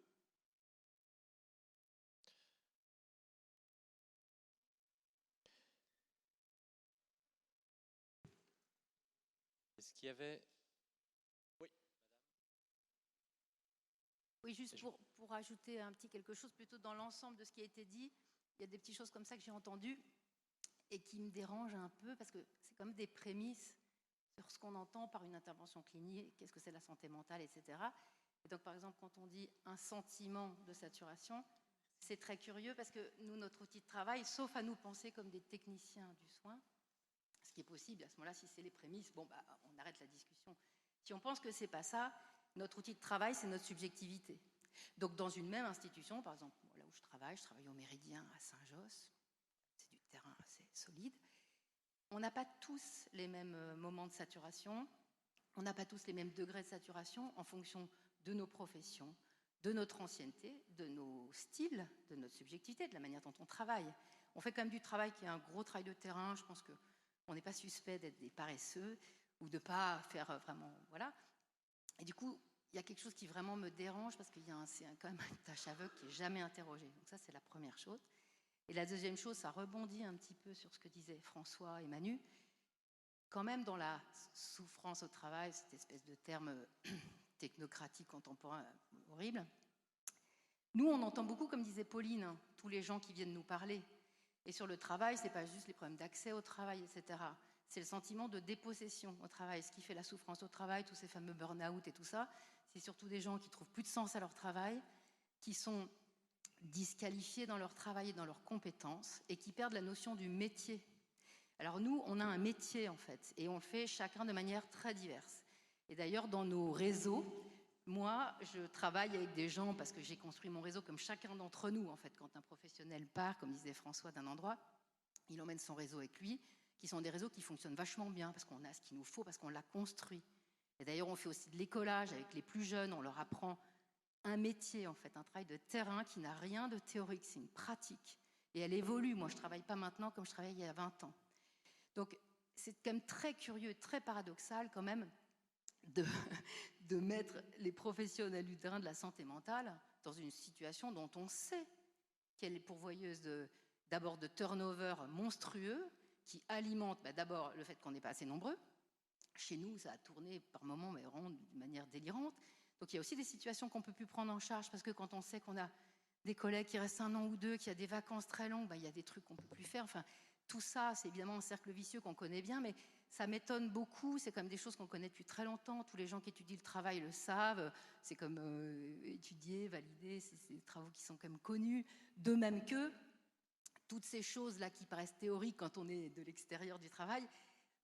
Est-ce qu'il y avait... Oui, Oui, juste pour ajouter un petit quelque chose, plutôt dans l'ensemble de ce qui a été dit, il y a des petites choses comme ça que j'ai entendues et qui me dérangent un peu, parce que c'est quand même des prémices sur ce qu'on entend par une intervention clinique, qu'est-ce que c'est la santé mentale, etc. Et donc, par exemple, quand on dit un sentiment de saturation, c'est très curieux parce que nous, notre outil de travail, sauf à nous penser comme des techniciens du soin, ce qui est possible, à ce moment-là, si c'est les prémices, on arrête la discussion. Si on pense que c'est pas ça, notre outil de travail, c'est notre subjectivité. Donc, dans une même institution, par exemple, là où je travaille au Méridien à Saint-Josse, c'est du terrain assez solide, on n'a pas tous les mêmes moments de saturation, on n'a pas tous les mêmes degrés de saturation en fonction de nos professions, de notre ancienneté, de nos styles, de notre subjectivité, de la manière dont on travaille. On fait quand même du travail qui est un gros travail de terrain. Je pense qu'on n'est pas suspect d'être des paresseux ou de ne pas faire vraiment... Voilà. Et du coup, il y a quelque chose qui vraiment me dérange parce qu'il y a quand même une tâche aveugle qui n'est jamais interrogée. Donc ça, c'est la première chose. Et la deuxième chose, ça rebondit un petit peu sur ce que disaient François et Manu. Quand même, dans la souffrance au travail, cette espèce de terme technocratique contemporain horrible, Nous, on entend beaucoup, comme disait Pauline, tous les gens qui viennent nous parler. Et sur le travail, ce n'est pas juste les problèmes d'accès au travail, etc. C'est le sentiment de dépossession au travail. Ce qui fait la souffrance au travail, tous ces fameux burn-out et tout ça, c'est surtout des gens qui trouvent plus de sens à leur travail, qui sont disqualifiés dans leur travail et dans leurs compétences et qui perdent la notion du métier. Alors nous, on a un métier en fait, et on le fait chacun de manière très diverse. Et d'ailleurs, dans nos réseaux, moi, je travaille avec des gens, parce que j'ai construit mon réseau comme chacun d'entre nous, en fait, quand un professionnel part, comme disait François, d'un endroit, il emmène son réseau avec lui, qui sont des réseaux qui fonctionnent vachement bien, parce qu'on a ce qu'il nous faut, parce qu'on l'a construit. Et d'ailleurs, on fait aussi de l'écolage avec les plus jeunes, on leur apprend un métier, en fait, un travail de terrain qui n'a rien de théorique, c'est une pratique. Et elle évolue. Moi, je ne travaille pas maintenant comme je travaillais il y a 20 ans. Donc, c'est quand même très curieux, très paradoxal quand même de mettre les professionnels du terrain de la santé mentale dans une situation dont on sait qu'elle est pourvoyeuse d'abord de turnover monstrueux qui alimente d'abord le fait qu'on n'est pas assez nombreux. Chez nous, ça a tourné par moments, mais vraiment de manière délirante. Donc il y a aussi des situations qu'on ne peut plus prendre en charge parce que quand on sait qu'on a des collègues qui restent 1 an ou 2, qu'il y a des vacances très longues, il y a des trucs qu'on ne peut plus faire. Enfin, tout ça, c'est évidemment un cercle vicieux qu'on connaît bien, mais ça m'étonne beaucoup. C'est quand même des choses qu'on connaît depuis très longtemps. Tous les gens qui étudient le travail le savent. C'est comme étudier, valider, c'est des travaux qui sont quand même connus. De même que toutes ces choses-là qui paraissent théoriques quand on est de l'extérieur du travail,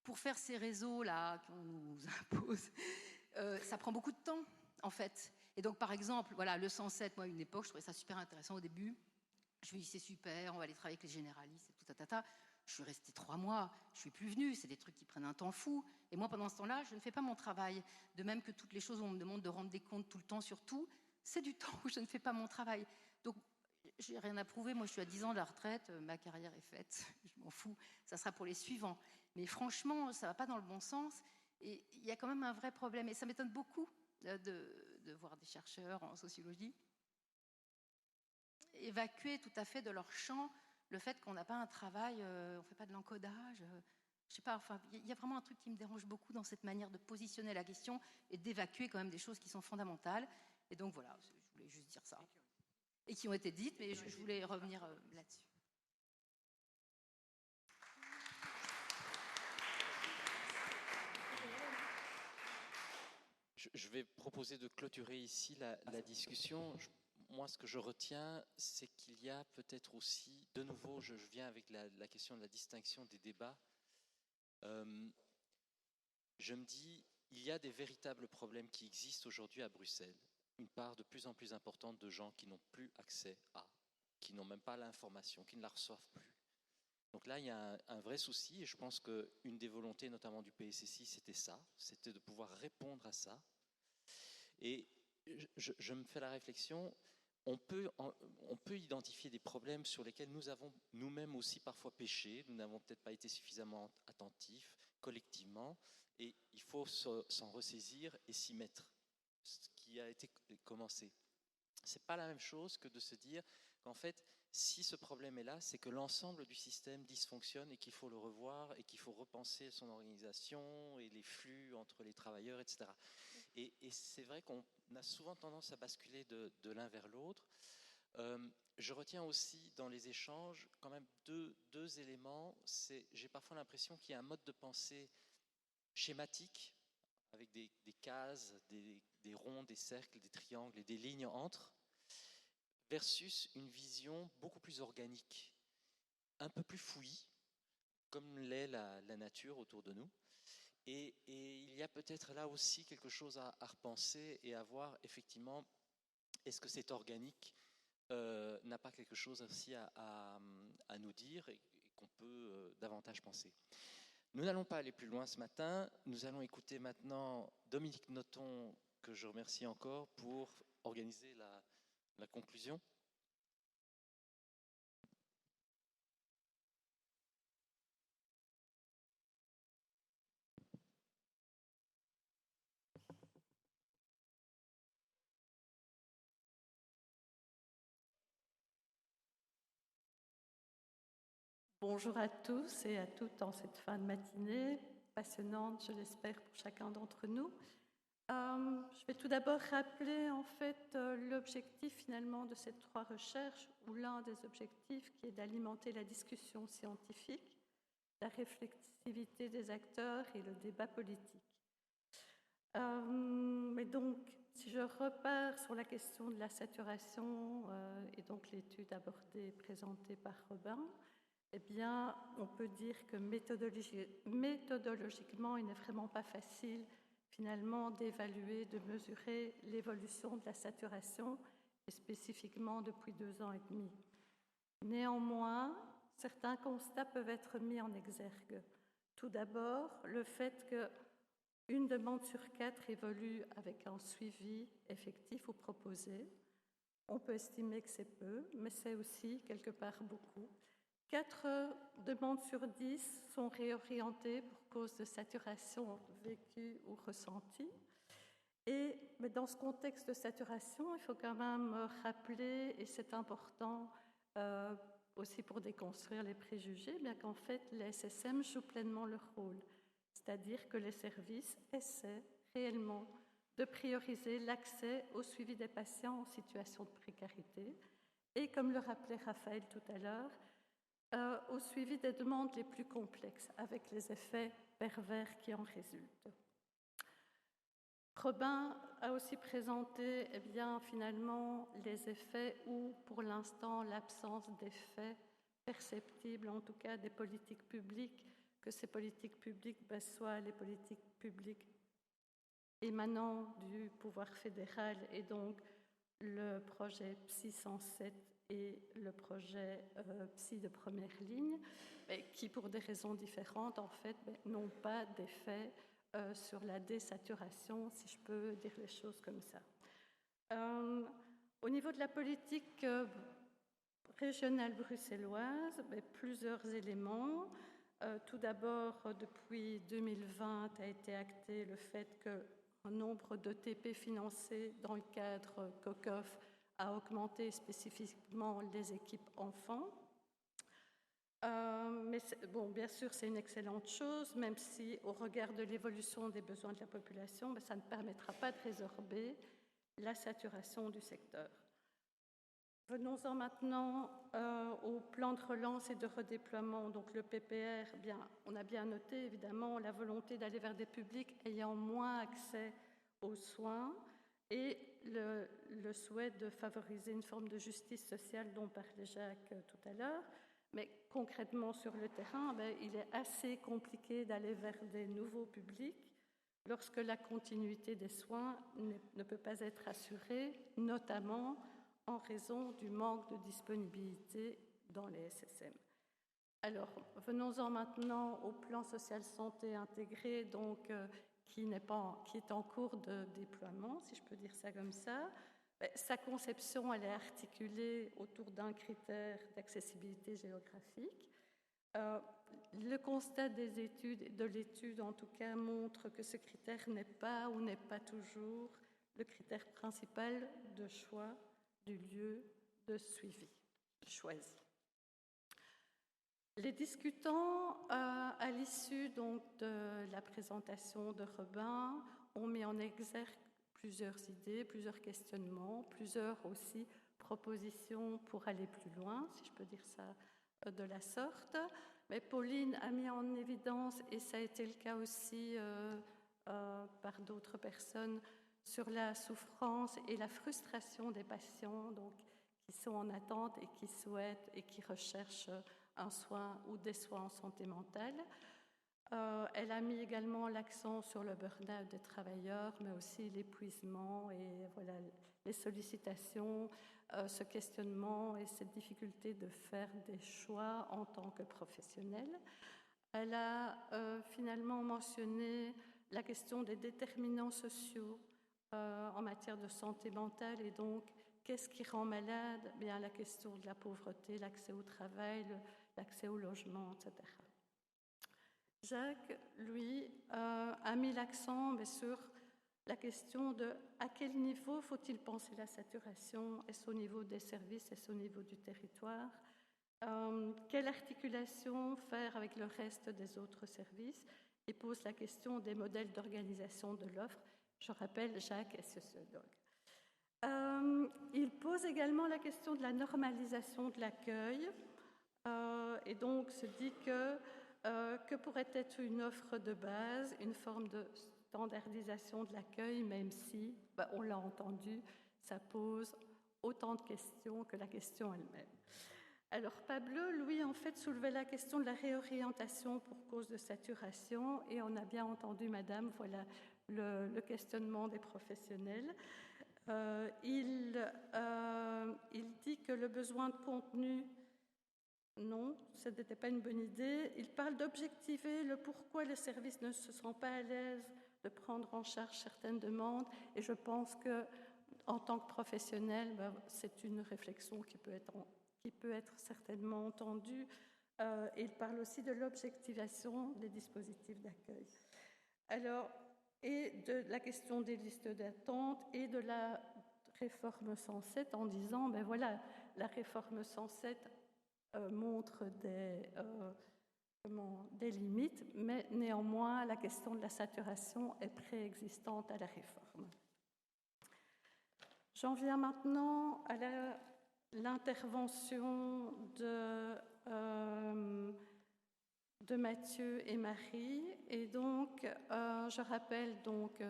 pour faire ces réseaux-là qu'on nous impose, ça prend beaucoup de temps, en fait. Et donc, par exemple, voilà, le 107, moi, à une époque, je trouvais ça super intéressant au début. Je me dis, c'est super, on va aller travailler avec les généralistes et tout, Je suis restée 3 mois, je ne suis plus venue, c'est des trucs qui prennent un temps fou. Et moi, pendant ce temps-là, je ne fais pas mon travail. De même que toutes les choses où on me demande de rendre des comptes tout le temps sur tout, c'est du temps où je ne fais pas mon travail. Donc, j'ai rien à prouver. Moi, je suis à 10 ans de la retraite, ma carrière est faite, je m'en fous. Ça sera pour les suivants. Mais franchement, ça ne va pas dans le bon sens. Et il y a quand même un vrai problème. Et ça m'étonne beaucoup de voir des chercheurs en sociologie évacuer tout à fait de leur champ le fait qu'on n'a pas un travail, on ne fait pas de l'encodage. Je ne sais pas, enfin, il y a vraiment un truc qui me dérange beaucoup dans cette manière de positionner la question et d'évacuer quand même des choses qui sont fondamentales. Et donc voilà, je voulais juste dire ça. Et qui ont été dites, mais je voulais revenir là-dessus. Je vais proposer de clôturer ici la discussion. Moi, ce que je retiens, c'est qu'il y a peut-être aussi, de nouveau, je viens avec la question de la distinction des débats. Je me dis, il y a des véritables problèmes qui existent aujourd'hui à Bruxelles. Une part de plus en plus importante de gens qui n'ont plus accès à, qui n'ont même pas l'information, qui ne la reçoivent plus. Donc là, il y a un vrai souci, et je pense qu'une des volontés, notamment du PSSI, c'était ça, c'était de pouvoir répondre à ça. Et je me fais la réflexion, on peut identifier des problèmes sur lesquels nous avons nous-mêmes aussi parfois péché, nous n'avons peut-être pas été suffisamment attentifs collectivement, et il faut s'en ressaisir et s'y mettre, ce qui a été commencé. C'est pas la même chose que de se dire qu'en fait, si ce problème est là, c'est que l'ensemble du système dysfonctionne et qu'il faut le revoir et qu'il faut repenser son organisation et les flux entre les travailleurs, etc. Et c'est vrai qu'on a souvent tendance à basculer de l'un vers l'autre. Je retiens aussi dans les échanges quand même deux éléments. J'ai parfois l'impression qu'il y a un mode de pensée schématique avec des cases, des ronds, des cercles, des triangles et des lignes entre, versus une vision beaucoup plus organique, un peu plus fouillie, comme l'est la nature autour de nous. Et il y a peut-être là aussi quelque chose à repenser et à voir effectivement, est-ce que cet organique n'a pas quelque chose aussi à nous dire et qu'on peut davantage penser. Nous n'allons pas aller plus loin ce matin, nous allons écouter maintenant Dominique Noton, que je remercie encore pour organiser la conclusion. Bonjour à tous et à toutes en cette fin de matinée, passionnante, je l'espère, pour chacun d'entre nous. Je vais tout d'abord rappeler en fait l'objectif finalement de ces 3 recherches, ou l'un des objectifs qui est d'alimenter la discussion scientifique, la réflexivité des acteurs et le débat politique. Mais donc, si je repars sur la question de la saturation et donc l'étude abordée, présentée par Robin, eh bien, on peut dire que méthodologiquement, il n'est vraiment pas facile finalement d'évaluer, de mesurer l'évolution de la saturation, et spécifiquement depuis 2 ans et demi. Néanmoins, certains constats peuvent être mis en exergue. Tout d'abord, le fait qu'une demande sur 4 évolue avec un suivi effectif ou proposé. On peut estimer que c'est peu, mais c'est aussi quelque part beaucoup. 4 demandes sur 10 sont réorientées pour cause de saturation vécue ou ressentie. Mais dans ce contexte de saturation, il faut quand même rappeler, et c'est important aussi pour déconstruire les préjugés, bien qu'en fait les SSM jouent pleinement leur rôle. C'est-à-dire que les services essaient réellement de prioriser l'accès au suivi des patients en situation de précarité et, comme le rappelait Raphaël tout à l'heure, au suivi des demandes les plus complexes, avec les effets pervers qui en résultent. Robin a aussi présenté finalement les effets ou, pour l'instant, l'absence d'effets perceptibles, en tout cas des politiques publiques, que ces politiques publiques soient les politiques publiques émanant du pouvoir fédéral et donc le projet Psy 107 et le projet Psy de première ligne, qui, pour des raisons différentes, en fait, n'ont pas d'effet sur la désaturation, si je peux dire les choses comme ça. Au niveau de la politique régionale bruxelloise, plusieurs éléments. Tout d'abord, depuis 2020, a été acté le fait qu'un nombre de TP financés dans le cadre COCOF a augmenté, spécifiquement les équipes enfants. Mais bien sûr, c'est une excellente chose, même si, au regard de l'évolution des besoins de la population, ça ne permettra pas de résorber la saturation du secteur. Venons-en maintenant au plan de relance et de redéploiement. Donc le PPR, on a bien noté évidemment la volonté d'aller vers des publics ayant moins accès aux soins et le souhait de favoriser une forme de justice sociale dont parlait Jacques tout à l'heure. Mais concrètement sur le terrain, il est assez compliqué d'aller vers des nouveaux publics lorsque la continuité des soins ne peut pas être assurée, notamment en raison du manque de disponibilité dans les SSM. Alors, venons-en maintenant au plan social santé intégré, donc, qui est en cours de déploiement, si je peux dire ça comme ça. Sa conception, elle est articulée autour d'un critère d'accessibilité géographique. Le constat des études, de l'étude en tout cas, montre que ce critère n'est pas ou n'est pas toujours le critère principal de choix du lieu de suivi choisi. Les discutants, à l'issue donc de la présentation de Robin, ont mis en exergue plusieurs idées, plusieurs questionnements, plusieurs aussi propositions pour aller plus loin, si je peux dire ça de la sorte. Mais Pauline a mis en évidence, et ça a été le cas aussi par d'autres personnes, sur la souffrance et la frustration des patients donc, qui sont en attente et qui souhaitent et qui recherchent un soin ou des soins en santé mentale. Elle a mis également l'accent sur le burn-out des travailleurs, mais aussi l'épuisement et voilà, les sollicitations, ce questionnement et cette difficulté de faire des choix en tant que professionnel. Elle a finalement mentionné la question des déterminants sociaux en matière de santé mentale et donc qu'est-ce qui rend malade? Bien, la question de la pauvreté, l'accès au travail, l'accès au logement, etc. Jacques, lui, a mis l'accent sur la question de à quel niveau faut-il penser la saturation? Est-ce au niveau des services? Est-ce au niveau du territoire? Quelle articulation faire avec le reste des autres services? Et pose la question des modèles d'organisation de l'offre Je rappelle, Jacques est sociologue. Il pose également la question de la normalisation de l'accueil et donc se dit que pourrait être une offre de base, une forme de standardisation de l'accueil, même si, on l'a entendu, ça pose autant de questions que la question elle-même. Alors Pablo, lui, en fait, soulevait la question de la réorientation pour cause de saturation, et on a bien entendu, madame, voilà le questionnement des professionnels. Il dit que le besoin de contenu, non, ce n'était pas une bonne idée. Il parle d'objectiver le pourquoi les services ne se sentent pas à l'aise de prendre en charge certaines demandes, et je pense que en tant que professionnel, c'est une réflexion qui peut être certainement entendue. Et il parle aussi de l'objectivation des dispositifs d'accueil. Alors, et de la question des listes d'attente et de la réforme 107 en disant, voilà, la réforme 107 montre des limites, mais néanmoins, la question de la saturation est préexistante à la réforme. J'en viens maintenant à l'intervention de Mathieu et Marie. Et donc, je rappelle donc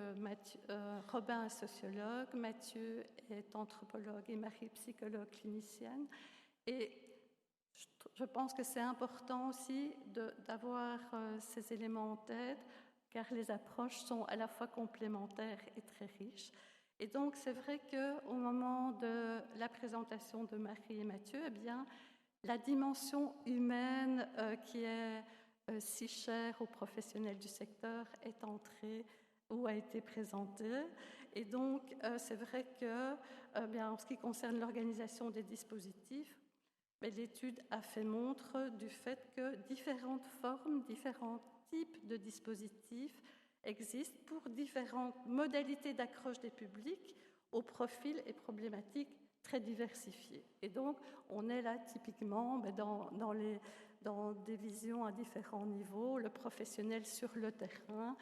Robin est sociologue, Mathieu est anthropologue et Marie psychologue clinicienne. Et je pense que c'est important aussi d'avoir ces éléments en tête, car les approches sont à la fois complémentaires et très riches. Et donc, c'est vrai qu'au moment de la présentation de Marie et Mathieu, eh bien, la dimension humaine qui est si chère aux professionnels du secteur est entrée ou a été présentée. Et donc, c'est vrai que, bien, en ce qui concerne l'organisation des dispositifs, l'étude a fait montre du fait que différentes formes, différents types de dispositifs existent pour différentes modalités d'accroche des publics aux profils et problématiques très diversifiés. Et donc, on est là typiquement dans des visions à différents niveaux, le professionnel sur le terrain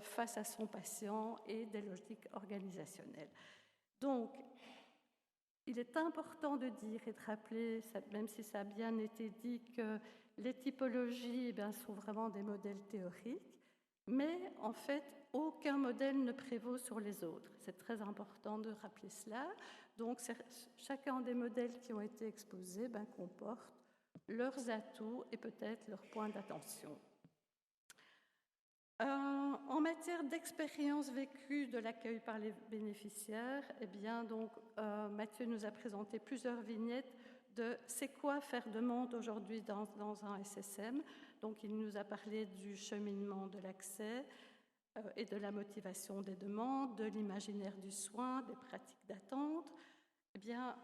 face à son patient et des logiques organisationnelles. Donc, il est important de dire et de rappeler, même si ça a bien été dit, que les typologies sont vraiment des modèles théoriques, mais en fait, aucun modèle ne prévaut sur les autres. C'est très important de rappeler cela. Donc, chacun des modèles qui ont été exposés comporte leurs atouts et peut-être leurs points d'attention. En matière d'expérience vécue de l'accueil par les bénéficiaires, eh bien, donc, Mathieu nous a présenté plusieurs vignettes de c'est quoi faire demande aujourd'hui dans un SSM. Donc, il nous a parlé du cheminement de l'accès et de la motivation des demandes, de l'imaginaire du soin, des pratiques d'attente. Eh bien,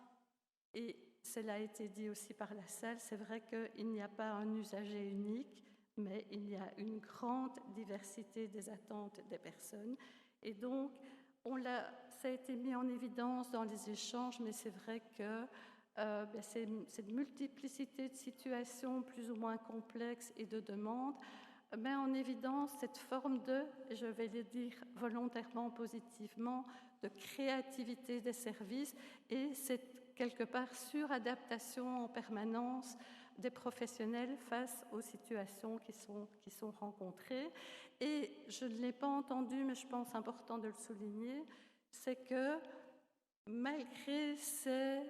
et cela a été dit aussi par la salle, c'est vrai qu'il n'y a pas un usager unique, mais il y a une grande diversité des attentes des personnes. Et donc, ça a été mis en évidence dans les échanges, mais c'est vrai que cette multiplicité de situations plus ou moins complexes et de demandes met en évidence cette forme de, je vais le dire volontairement positivement, de créativité des services et cette quelque part suradaptation en permanence des professionnels face aux situations qui sont rencontrées. Et je ne l'ai pas entendu, mais je pense important de le souligner, c'est que malgré ces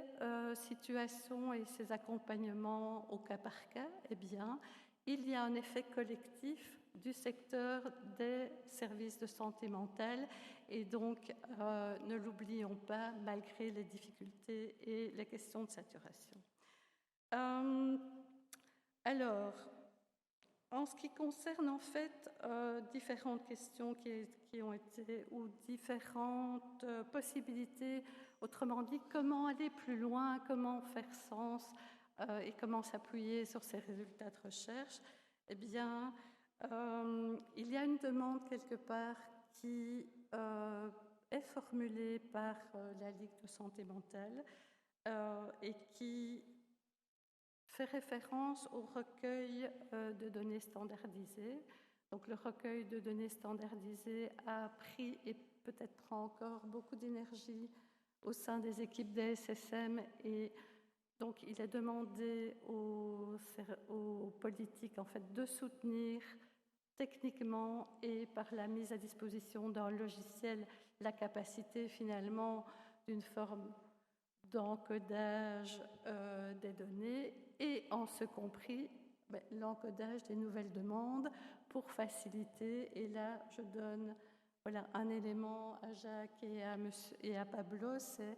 situations et ces accompagnements au cas par cas, eh bien, il y a un effet collectif du secteur des services de santé mentale et donc ne l'oublions pas malgré les difficultés et les questions de saturation. Alors, en ce qui concerne en fait différentes questions qui ont été ou différentes possibilités, autrement dit, comment aller plus loin, comment faire sens et comment s'appuyer sur ces résultats de recherche, eh bien, il y a une demande quelque part qui est formulée par la Ligue de santé mentale et qui fait référence au recueil de données standardisées. Donc, le recueil de données standardisées a pris et peut-être prend encore beaucoup d'énergie au sein des équipes des SSM et donc il est demandé aux politiques en fait de soutenir techniquement et par la mise à disposition d'un logiciel la capacité finalement d'une forme d'encodage des données et en ce compris l'encodage des nouvelles demandes pour faciliter. Et là, je donne un élément à Jacques et à Pablo, c'est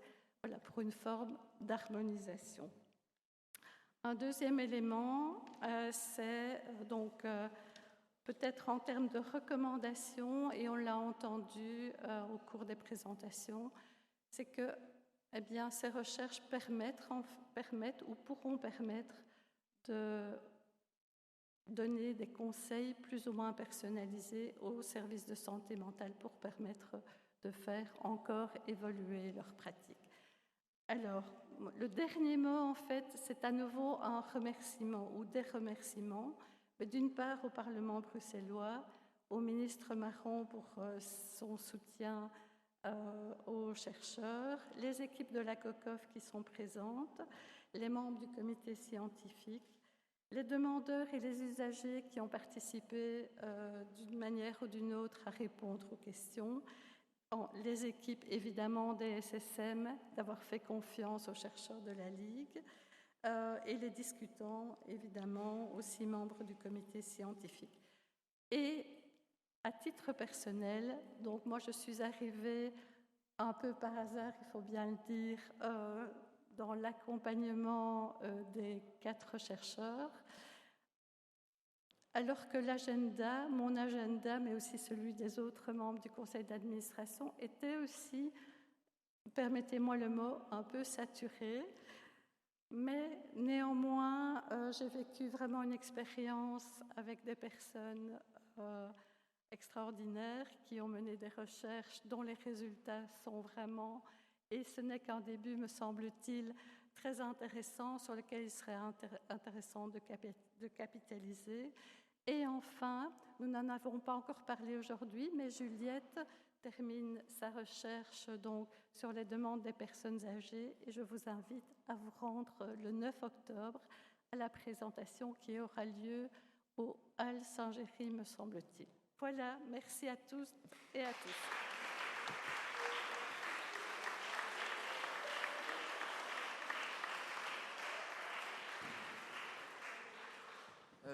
pour une forme d'harmonisation. Un deuxième élément, c'est donc peut-être en termes de recommandations, et on l'a entendu au cours des présentations, c'est que ces recherches permettent ou pourront permettre de donner des conseils plus ou moins personnalisés aux services de santé mentale pour permettre de faire encore évoluer leurs pratiques. Alors, le dernier mot, en fait, c'est à nouveau un remerciement ou des remerciements. D'une part au Parlement bruxellois, au ministre Marron pour son soutien aux chercheurs, les équipes de la COCOF qui sont présentes, les membres du comité scientifique, les demandeurs et les usagers qui ont participé d'une manière ou d'une autre à répondre aux questions, les équipes évidemment des SSM d'avoir fait confiance aux chercheurs de la Ligue, et les discutants, évidemment, aussi membres du comité scientifique. Et à titre personnel, donc moi je suis arrivée un peu par hasard, il faut bien le dire, dans l'accompagnement des 4 chercheurs, alors que l'agenda, mon agenda, mais aussi celui des autres membres du conseil d'administration, était aussi, permettez-moi le mot, un peu saturé. Mais néanmoins, j'ai vécu vraiment une expérience avec des personnes extraordinaires qui ont mené des recherches dont les résultats sont vraiment, et ce n'est qu'un début, me semble-t-il, très intéressant, sur lequel il serait intéressant de capitaliser. Et enfin, nous n'en avons pas encore parlé aujourd'hui, mais Juliette termine sa recherche donc sur les demandes des personnes âgées et je vous invite à vous rendre le 9 octobre à la présentation qui aura lieu au Hall Saint-Géry, me semble-t-il. Voilà, merci à tous et à tous.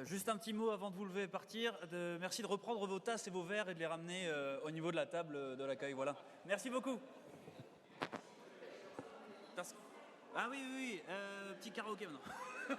Juste un petit mot avant de vous lever et partir. Merci de reprendre vos tasses et vos verres et de les ramener au niveau de la table de l'accueil. Voilà. Merci beaucoup. Ah oui, petit karaoké maintenant.